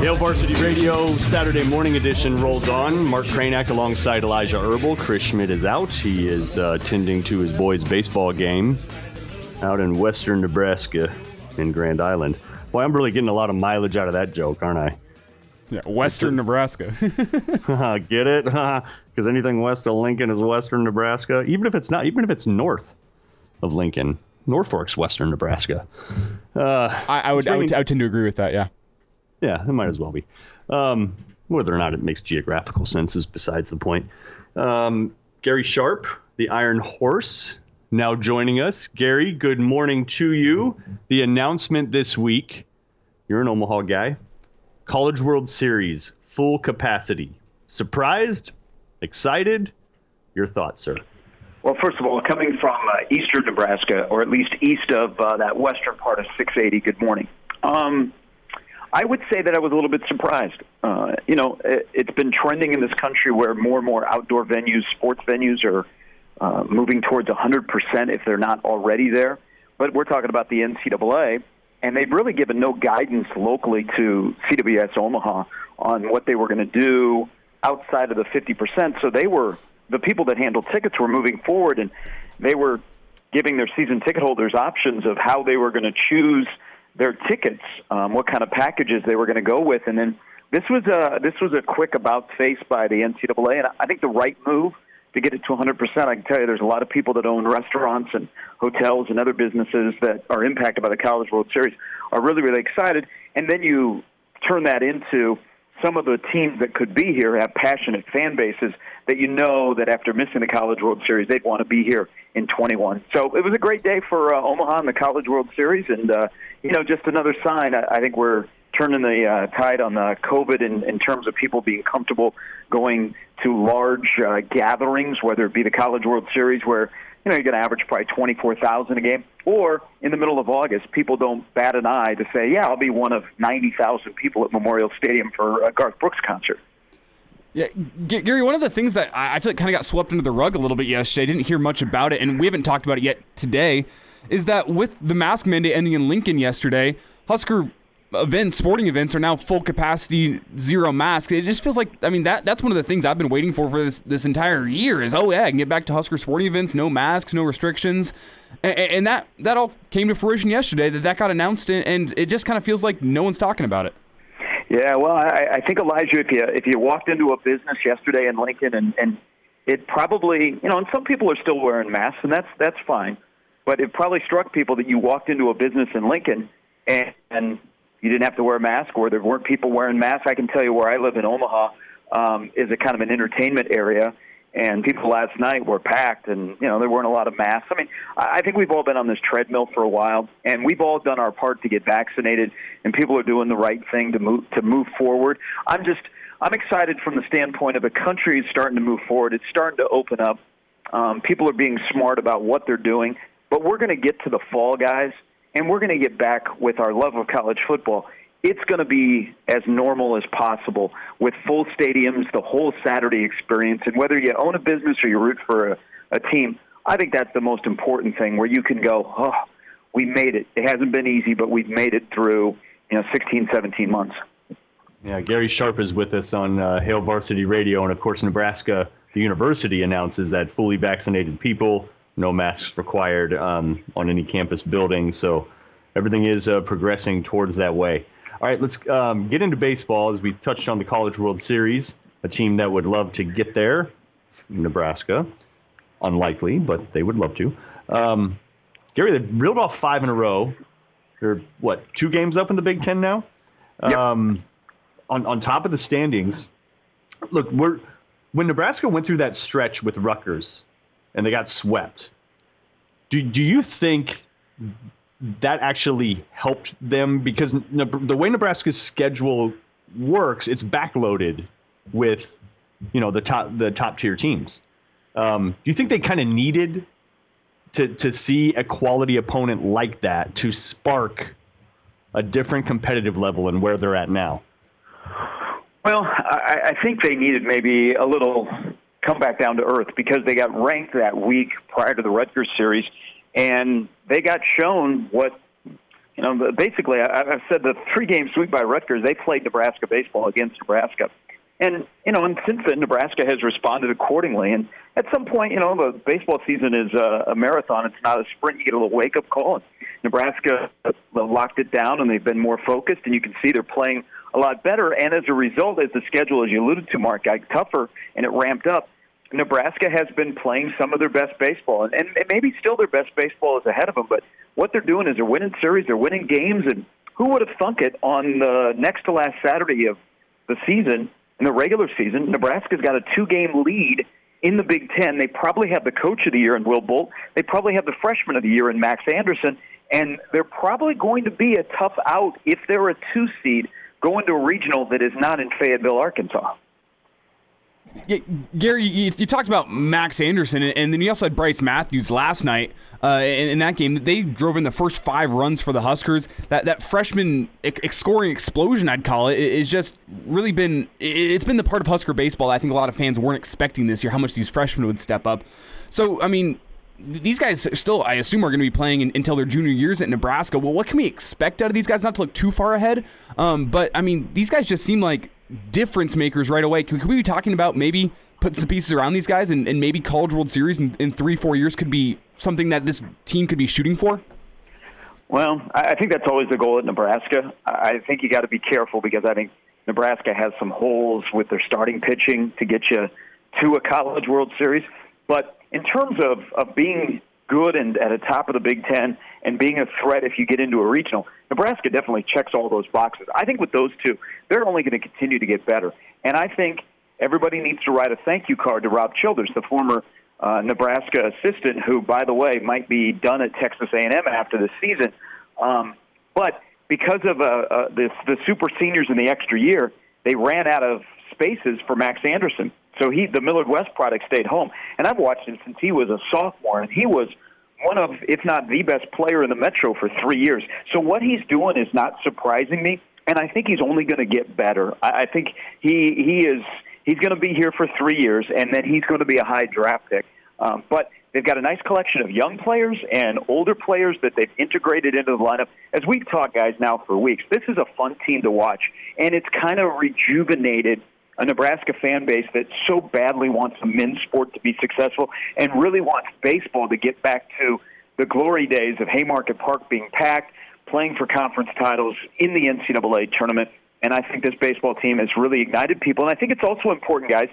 Hail Varsity Radio Saturday morning edition rolls on. Mark Kraynak alongside Elijah Herbel. Chris Schmidt is out. He is tending to his boys' baseball game out in western Nebraska in Grand Island. Boy, I'm really getting a lot of mileage out of that joke, aren't I? Yeah, western Nebraska. Get it? Because anything west of Lincoln is western Nebraska. Even if it's north of Lincoln. Norfolk's western Nebraska. I would tend to agree with that, yeah. Yeah, it might as well be. Whether or not it makes geographical sense is besides the point. Gary Sharp, the Iron Horse, now joining us. Gary, good morning to you. The announcement this week, you're an Omaha guy, College World Series, full capacity. Surprised? Excited? Your thoughts, sir? Well, first of all, coming from eastern Nebraska, or at least east of that western part of 680, good morning. I would say that I was a little bit surprised. It's been trending in this country where more and more outdoor venues, sports venues are moving towards 100% if they're not already there. But we're talking about the NCAA, and they've really given no guidance locally to CWS Omaha on what they were going to do outside of the 50%. So the people that handled tickets were moving forward, and they were giving their season ticket holders options of how they were going to choose their tickets, what kind of packages they were going to go with. And then this was a quick about face by the NCAA, and I think the right move to get it to 100%. I can tell you there's a lot of people that own restaurants and hotels and other businesses that are impacted by the College World Series are really, really excited. And then you turn that into some of the teams that could be here have passionate fan bases that you know that after missing the College World Series, they'd want to be here in 21. So it was a great day for Omaha and the College World Series, and, just another sign. I think we're turning the tide on the COVID in terms of people being comfortable going to large gatherings, whether it be the College World Series where you're going to average probably 24,000 a game, or in the middle of August, people don't bat an eye to say, yeah, I'll be one of 90,000 people at Memorial Stadium for a Garth Brooks concert. Yeah, Gary, one of the things that I feel like kind of got swept under the rug a little bit yesterday, I didn't hear much about it, and we haven't talked about it yet today, is that with the mask mandate ending in Lincoln yesterday, Husker sporting events are now full capacity, zero masks. It just feels like, that's one of the things I've been waiting for this entire year is, I can get back to Husker sporting events, no masks, no restrictions. And that all came to fruition yesterday, that got announced, and it just kind of feels like no one's talking about it. Yeah, well, I think, Elijah, if you walked into a business yesterday in Lincoln and it probably, and some people are still wearing masks, and that's fine, but it probably struck people that you walked into a business in Lincoln and you didn't have to wear a mask, or there weren't people wearing masks. I can tell you where I live in Omaha is a kind of an entertainment area, and people last night were packed, and there weren't a lot of masks. I think we've all been on this treadmill for a while, and we've all done our part to get vaccinated, and people are doing the right thing to move forward. I'm excited from the standpoint of the country is starting to move forward. It's starting to open up. People are being smart about what they're doing, but we're going to get to the fall, guys. And we're going to get back with our love of college football. It's going to be as normal as possible with full stadiums, the whole Saturday experience. And whether you own a business or you root for a team, I think that's the most important thing, where you can go, we made it. It hasn't been easy, but we've made it through 16, 17 months. Yeah, Gary Sharp is with us on Hail Varsity Radio. And, of course, Nebraska, the university, announces that fully vaccinated people, no masks required on any campus building. So everything is progressing towards that way. All right, let's get into baseball as we touched on the College World Series, a team that would love to get there, Nebraska. Unlikely, but they would love to. Gary, they've reeled off 5 in a row. They're, 2 games up in the Big Ten now? Yep. On top of the standings, look, when Nebraska went through that stretch with Rutgers, and they got swept. Do you think that actually helped them? Because the way Nebraska's schedule works, it's backloaded with, the top tier teams. Do you think they kind of needed to see a quality opponent like that to spark a different competitive level and where they're at now? Well, I think they needed maybe a little come back down to earth, because they got ranked that week prior to the Rutgers series, and they got shown what, basically, I've said the 3-game sweep by Rutgers, they played Nebraska baseball against Nebraska. And, and since then, Nebraska has responded accordingly. And at some point, the baseball season is a marathon. It's not a sprint. You get a little wake-up call. And Nebraska locked it down, and they've been more focused, and you can see they're playing a lot better. And as a result, as the schedule, as you alluded to, Mark, got tougher and it ramped up, Nebraska has been playing some of their best baseball. And maybe still their best baseball is ahead of them, but what they're doing is they're winning series, they're winning games, and who would have thunk it on the next to last Saturday of the season, in the regular season, Nebraska's got a 2-game lead in the Big Ten. They probably have the coach of the year in Will Bolt. They probably have the freshman of the year in Max Anderson, and they're probably going to be a tough out if they're a 2 seed going to a regional that is not in Fayetteville, Arkansas. Yeah, Gary, you talked about Max Anderson, and then you also had Bryce Matthews last night in that game. They drove in the first 5 runs for the Huskers. That freshman scoring explosion, I'd call it, is just really been the part of Husker baseball I think a lot of fans weren't expecting this year, how much these freshmen would step up. So, these guys still, I assume, are going to be playing until their junior years at Nebraska. Well, what can we expect out of these guys? Not to look too far ahead, but, these guys just seem like difference makers right away. Can we be talking about maybe putting some pieces around these guys and maybe College World Series in 3-4 years could be something that this team could be shooting for? Well, I think that's always the goal at Nebraska. I think you got to be careful, because I think Nebraska has some holes with their starting pitching to get you to a College World Series. But in terms of being good and at the top of the Big Ten and being a threat if you get into a regional, Nebraska definitely checks all those boxes. I think with those two, they're only going to continue to get better. And I think everybody needs to write a thank you card to Rob Childers, the former Nebraska assistant, who, by the way, might be done at Texas A&M after the season. But because of the super seniors in the extra year, they ran out of spaces for Max Anderson. So the Millard West product stayed home. And I've watched him since he was a sophomore, and he was one of, if not the best player in the Metro for 3 years. So what he's doing is not surprising me, and I think he's only going to get better. I think he's going to be here for 3 years, and then he's going to be a high draft pick. But they've got a nice collection of young players and older players that they've integrated into the lineup. As we've talked, guys, now for weeks, this is a fun team to watch, and it's kind of rejuvenated a Nebraska fan base that so badly wants a men's sport to be successful and really wants baseball to get back to the glory days of Haymarket Park being packed, playing for conference titles in the NCAA tournament. And I think this baseball team has really ignited people. And I think it's also important, guys,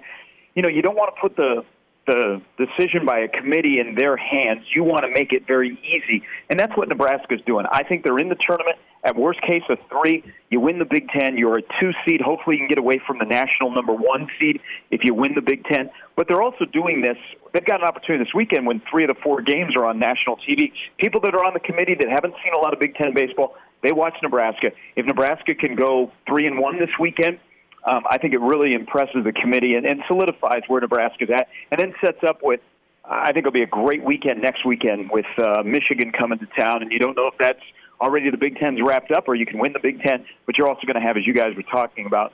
you don't want to put the decision by a committee in their hands. You want to make it very easy. And that's what Nebraska's doing. I think they're in the tournament. At worst case, a 3. You win the Big Ten. You're a 2 seed. Hopefully you can get away from the national number 1 seed if you win the Big Ten. But they're also doing this. They've got an opportunity this weekend when 3 of the 4 games are on national TV. People that are on the committee that haven't seen a lot of Big Ten baseball, they watch Nebraska. If Nebraska can go 3-1 this weekend, I think it really impresses the committee and solidifies where Nebraska's at, and then sets up with, I think it'll be a great weekend next weekend with Michigan coming to town, and you don't know if that's already the Big Ten's wrapped up or you can win the Big Ten, but you're also going to have, as you guys were talking about,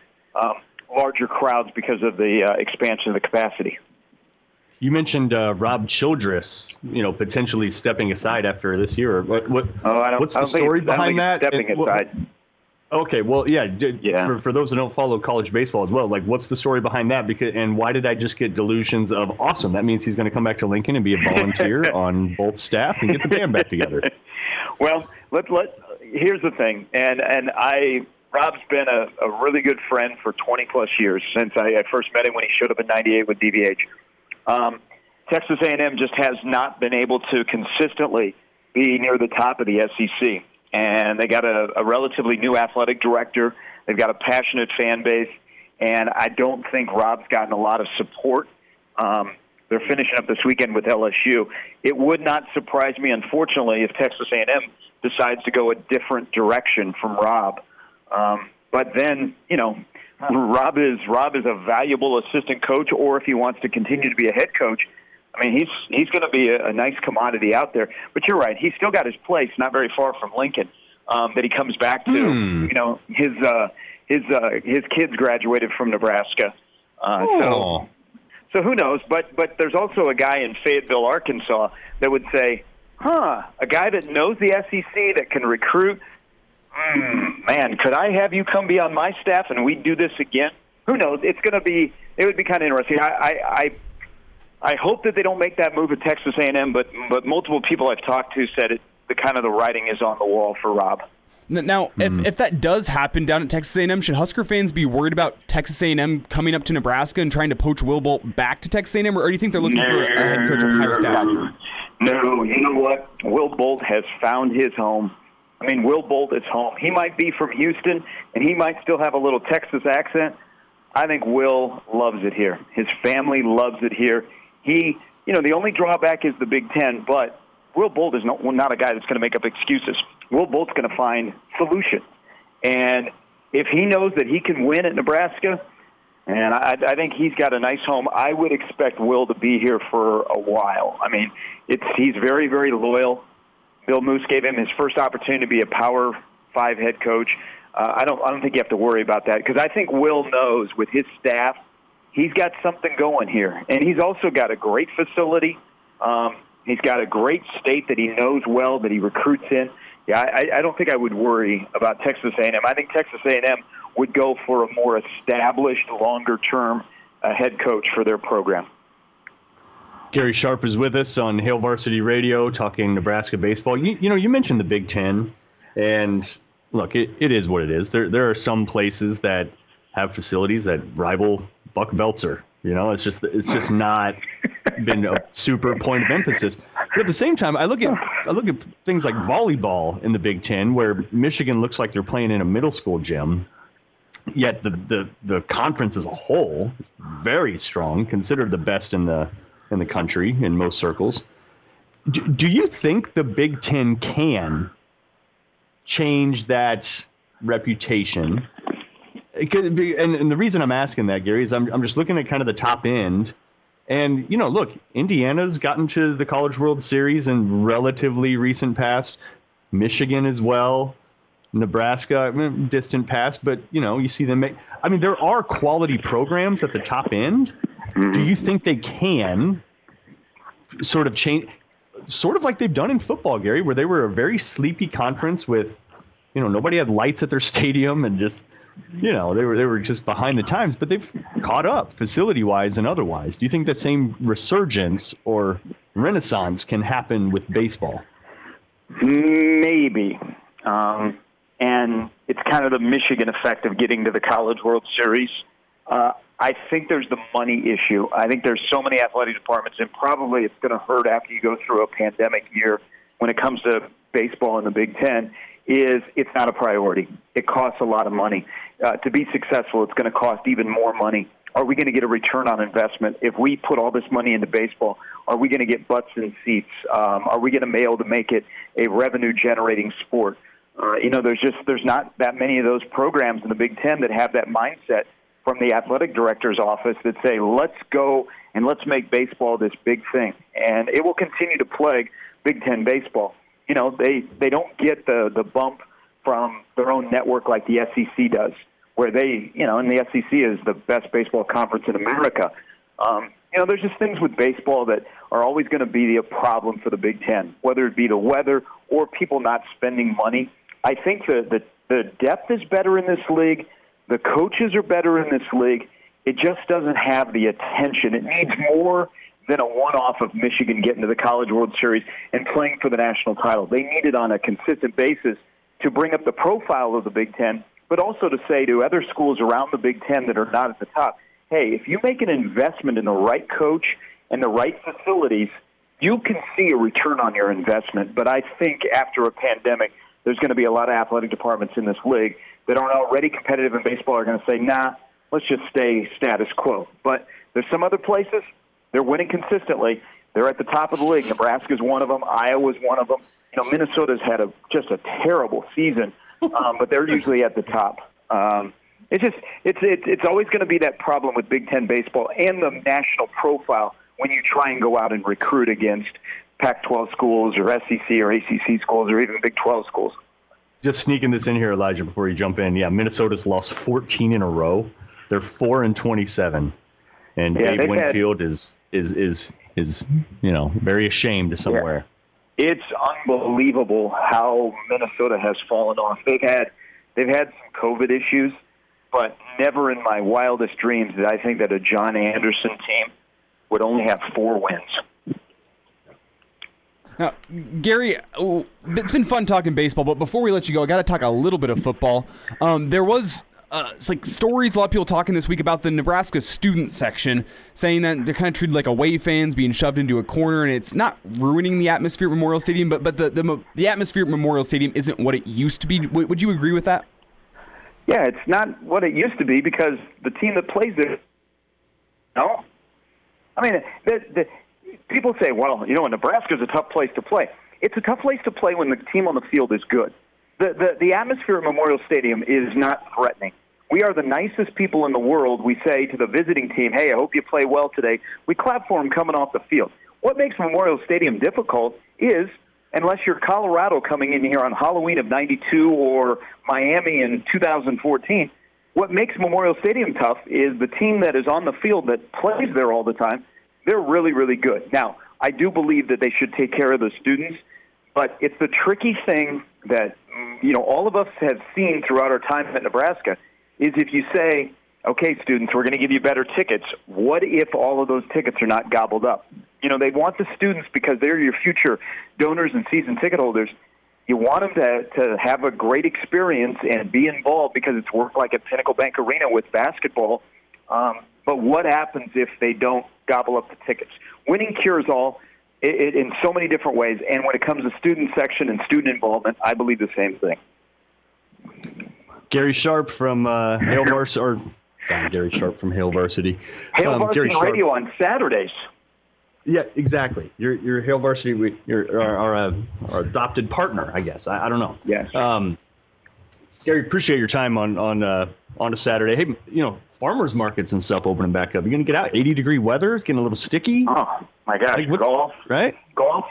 larger crowds because of the expansion of the capacity. You mentioned Rob Childress, potentially stepping aside after this year. What's the story behind that? Stepping aside. Okay, well, yeah. For those who don't follow college baseball as well, what's the story behind that? And why did I just get delusions of awesome? That means he's going to come back to Lincoln and be a volunteer on both staff and get the band back together. Well, here's the thing, and Rob's been a really good friend for 20 plus years since I first met him when he showed up in '98 with DVH. Texas A&M just has not been able to consistently be near the top of the SEC. And they got a relatively new athletic director. They've got a passionate fan base, and I don't think Rob's gotten a lot of support. They're finishing up this weekend with LSU. It would not surprise me, unfortunately, if Texas A&M decides to go a different direction from Rob. But then, Rob is a valuable assistant coach, or if he wants to continue to be a head coach, I mean, he's going to be a nice commodity out there. But you're right; he's still got his place, not very far from Lincoln, that he comes back to. His kids graduated from Nebraska, so who knows? But there's also a guy in Fayetteville, Arkansas, that would say, a guy that knows the SEC, that can recruit. Man, could I have you come be on my staff and we'd do this again? Who knows? It would be kind of interesting. I hope that they don't make that move at Texas A&M, but multiple people I've talked to said the writing is on the wall for Rob. Now, if that does happen down at Texas A&M, should Husker fans be worried about Texas A&M coming up to Nebraska and trying to poach Will Bolt back to Texas A&M, or do you think they're looking for a head coach of higher stature? No, you know what? Will Bolt has found his home. I mean, Will Bolt is home. He might be from Houston, and he might still have a little Texas accent. I think Will loves it here. His family loves it here. The only drawback is the Big Ten, but Will Bolt is not a guy that's going to make up excuses. Will Bolt's going to find solutions. And if he knows that he can win at Nebraska, and I think he's got a nice home, I would expect Will to be here for a while. I mean, he's very, very loyal. Bill Moose gave him his first opportunity to be a Power 5 head coach. I don't think you have to worry about that, because I think Will knows with his staff, he's got something going here. And he's also got a great facility. He's got a great state that he knows well, that he recruits in. Yeah, I don't think I would worry about Texas A&M. I think Texas A&M would go for a more established, longer-term head coach for their program. Gary Sharp is with us on Hail Varsity Radio talking Nebraska baseball. You mentioned the Big Ten, and look, it is what it is. There are some places that have facilities that rival Buck Belzer. You know, it's just not been a super point of emphasis. But at the same time, I look at things like volleyball in the Big Ten, where Michigan looks like they're playing in a middle school gym. Yet the conference as a whole is very strong, considered the best in the country in most circles. Do you think the Big Ten can change that reputation? And the reason I'm asking that, Gary, is I'm just looking at kind of the top end. And, you know, look, Indiana's gotten to the College World Series in relatively recent past. Michigan as well. Nebraska, distant past. But, you know, you see them make – I mean, there are quality programs at the top end. Do you think they can sort of change – sort of like they've done in football, Gary, where they were a very sleepy conference with, you know, nobody had lights at their stadium and just – you know, they were just behind the times, but they've caught up facility-wise and otherwise. Do you think the same resurgence or renaissance can happen with baseball? Maybe. And it's kind of the Michigan effect of getting to the College World Series. I think there's the money issue. I think there's so many athletic departments, and probably it's going to hurt after you go through a pandemic year when it comes to baseball in the Big Ten, is it's not a priority. It costs a lot of money. To be successful, it's going to cost even more money. Are we going to get a return on investment? If we put all this money into baseball, are we going to get butts in seats? Are we going to be able to make it a revenue-generating sport? You know, there's not that many of those programs in the Big Ten that have that mindset from the athletic director's office that say, let's go and let's make baseball this big thing. And it will continue to plague Big Ten baseball. You know, they don't get the bump from their own network like the SEC does, where they, you know, and the SEC is the best baseball conference in America. You know, there's just things with baseball that are always going to be a problem for the Big Ten, whether it be the weather or people not spending money. I think the depth is better in this league. The coaches are better in this league. It just doesn't have the attention. It needs more than a one-off of Michigan getting to the College World Series and playing for the national title. They need it on a consistent basis to bring up the profile of the Big Ten, but also to say to other schools around the Big Ten that are not at the top, hey, if you make an investment in the right coach and the right facilities, you can see a return on your investment. But I think after a pandemic, there's going to be a lot of athletic departments in this league that aren't already competitive in baseball are going to say, nah, let's just stay status quo. But there's some other places, they're winning consistently. They're at the top of the league. Nebraska's one of them. Iowa's one of them. You know, Minnesota's had just a terrible season, but they're usually at the top. It's always going to be that problem with Big Ten baseball and the national profile when you try and go out and recruit against Pac-12 schools or SEC or ACC schools or even Big 12 schools. Just sneaking this in here, Elijah, before you jump in. Yeah, Minnesota's lost 14 in a row. They're 4-27, and Dave Winfield is you know, very ashamed somewhere. Yeah. It's unbelievable how Minnesota has fallen off. They've had some COVID issues, but never in my wildest dreams did I think that a John Anderson team would only have 4 wins. Now, Gary, it's been fun talking baseball, but before we let you go, I got to talk a little bit of football. There was it's like stories, a lot of people talking this week about the Nebraska student section, saying that they're kind of treated like away fans, being shoved into a corner, and it's not ruining the atmosphere at Memorial Stadium, but the atmosphere at Memorial Stadium isn't what it used to be. Would you agree with that? Yeah, it's not what it used to be because the team that plays there, no. I mean, people say, well, you know, Nebraska's a tough place to play. It's a tough place to play when the team on the field is good. The atmosphere at Memorial Stadium is not threatening. We are the nicest people in the world. We say to the visiting team, hey, I hope you play well today. We clap for them coming off the field. What makes Memorial Stadium difficult is, unless you're Colorado coming in here on Halloween of 92 or Miami in 2014, what makes Memorial Stadium tough is the team that is on the field that plays there all the time, they're really, really good. Now, I do believe that they should take care of the students, but it's the tricky thing that, you know, all of us have seen throughout our time at Nebraska is if you say, okay, students, we're going to give you better tickets, what if all of those tickets are not gobbled up? You know, they want the students because they're your future donors and season ticket holders. You want them to have a great experience and be involved because it's worked like at Pinnacle Bank Arena with basketball. But what happens if they don't gobble up the tickets? Winning cures all in so many different ways. And when it comes to student section and student involvement, I believe the same thing. Gary Sharp from Hail Varsity, or Gary Sharp from Hail Varsity. Hail Varsity Gary Sharp. Radio on Saturdays. Yeah, exactly. You're Hail Varsity. You're our adopted partner, I guess. I don't know. Yes. Gary, appreciate your time on a Saturday. Hey, farmers markets and stuff opening back up. You gonna get out? 80-degree weather, getting a little sticky. Oh my gosh! Golf, right? Golf,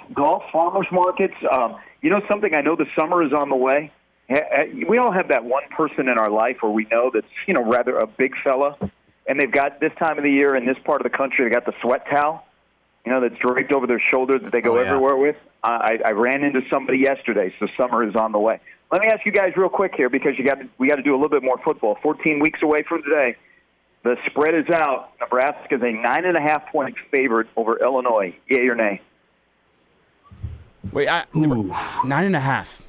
farmers markets. Something. I know the summer is on the way. We all have that one person in our life where we know that's rather a big fella, and they've got this time of the year in this part of the country. They got the sweat towel, that's draped over their shoulders that they go everywhere with. I ran into somebody yesterday, so summer is on the way. Let me ask you guys real quick here because we got to do a little bit more football. 14 weeks away from today. The spread is out. Nebraska is a 9.5-point favorite over Illinois. Yay or nay? Wait, 9.5.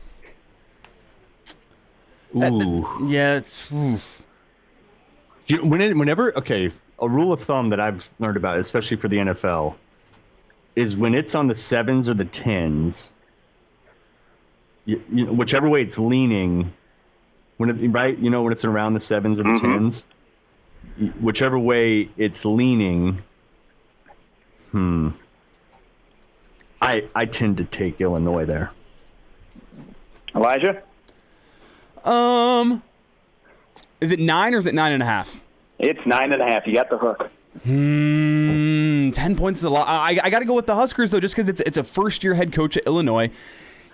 Ooh. Yeah, it's. Oof. Whenever, a rule of thumb that I've learned about, especially for the NFL, is when it's on the 7s or the 10s, whichever way it's leaning, when it's around the 7s or the 10s, whichever way it's leaning, I tend to take Illinois there. Elijah? Is it 9 or is it 9.5? It's 9.5. You got the hook. 10 points is a lot. I got to go with the Huskers, though, just because it's a first-year head coach at Illinois.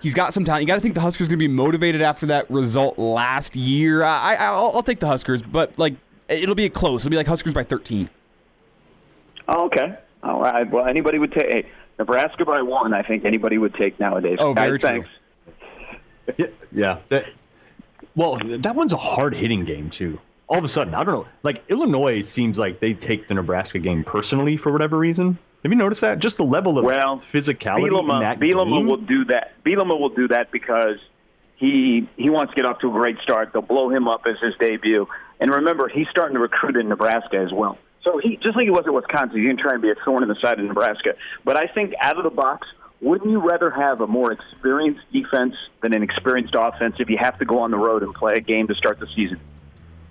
He's got some talent. You got to think the Huskers going to be motivated after that result last year. I'll take the Huskers, but it'll be close. It'll be like Huskers by 13. Oh, okay. All right. Well, anybody would take Nebraska by 1. I think anybody would take nowadays. Oh, very true. Thanks. Yeah. That one's a hard-hitting game, too. All of a sudden, I don't know. Illinois seems like they take the Nebraska game personally for whatever reason. Have you noticed that? Just the level of physicality in that game? Bielema will do that. Bielema will do that because he wants to get off to a great start. They'll blow him up as his debut. And remember, he's starting to recruit in Nebraska as well. So he, just like he was at Wisconsin, he didn't try and be a thorn in the side of Nebraska. But I think out of the box, wouldn't you rather have a more experienced defense than an experienced offense if you have to go on the road and play a game to start the season?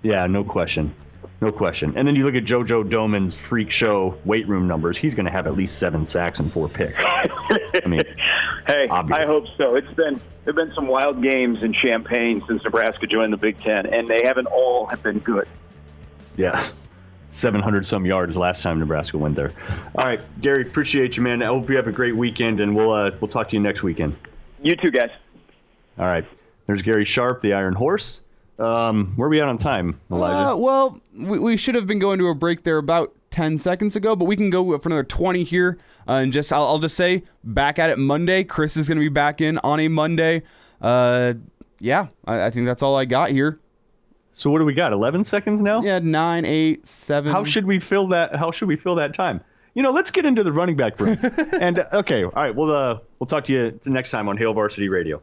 Yeah, no question. No question. And then you look at JoJo Doman's freak show weight room numbers. He's going to have at least 7 sacks and 4 picks. Hey, obvious. I hope so. There've been some wild games in Champaign since Nebraska joined the Big Ten, and they haven't all have been good. Yeah. 700-some yards last time Nebraska went there. All right, Gary, appreciate you, man. I hope you have a great weekend, and we'll talk to you next weekend. You too, guys. All right. There's Gary Sharp, the Iron Horse. Where are we at on time, Elijah? Well, we should have been going to a break there about 10 seconds ago, but we can go for another 20 here. And I'll just say, back at it Monday. Chris is going to be back in on a Monday. I think that's all I got here. So what do we got? 11 seconds now? Yeah, 9, 8, 7. How should we fill that time? Let's get into the running back room. And okay, all right, we'll talk to you next time on Hail Varsity Radio.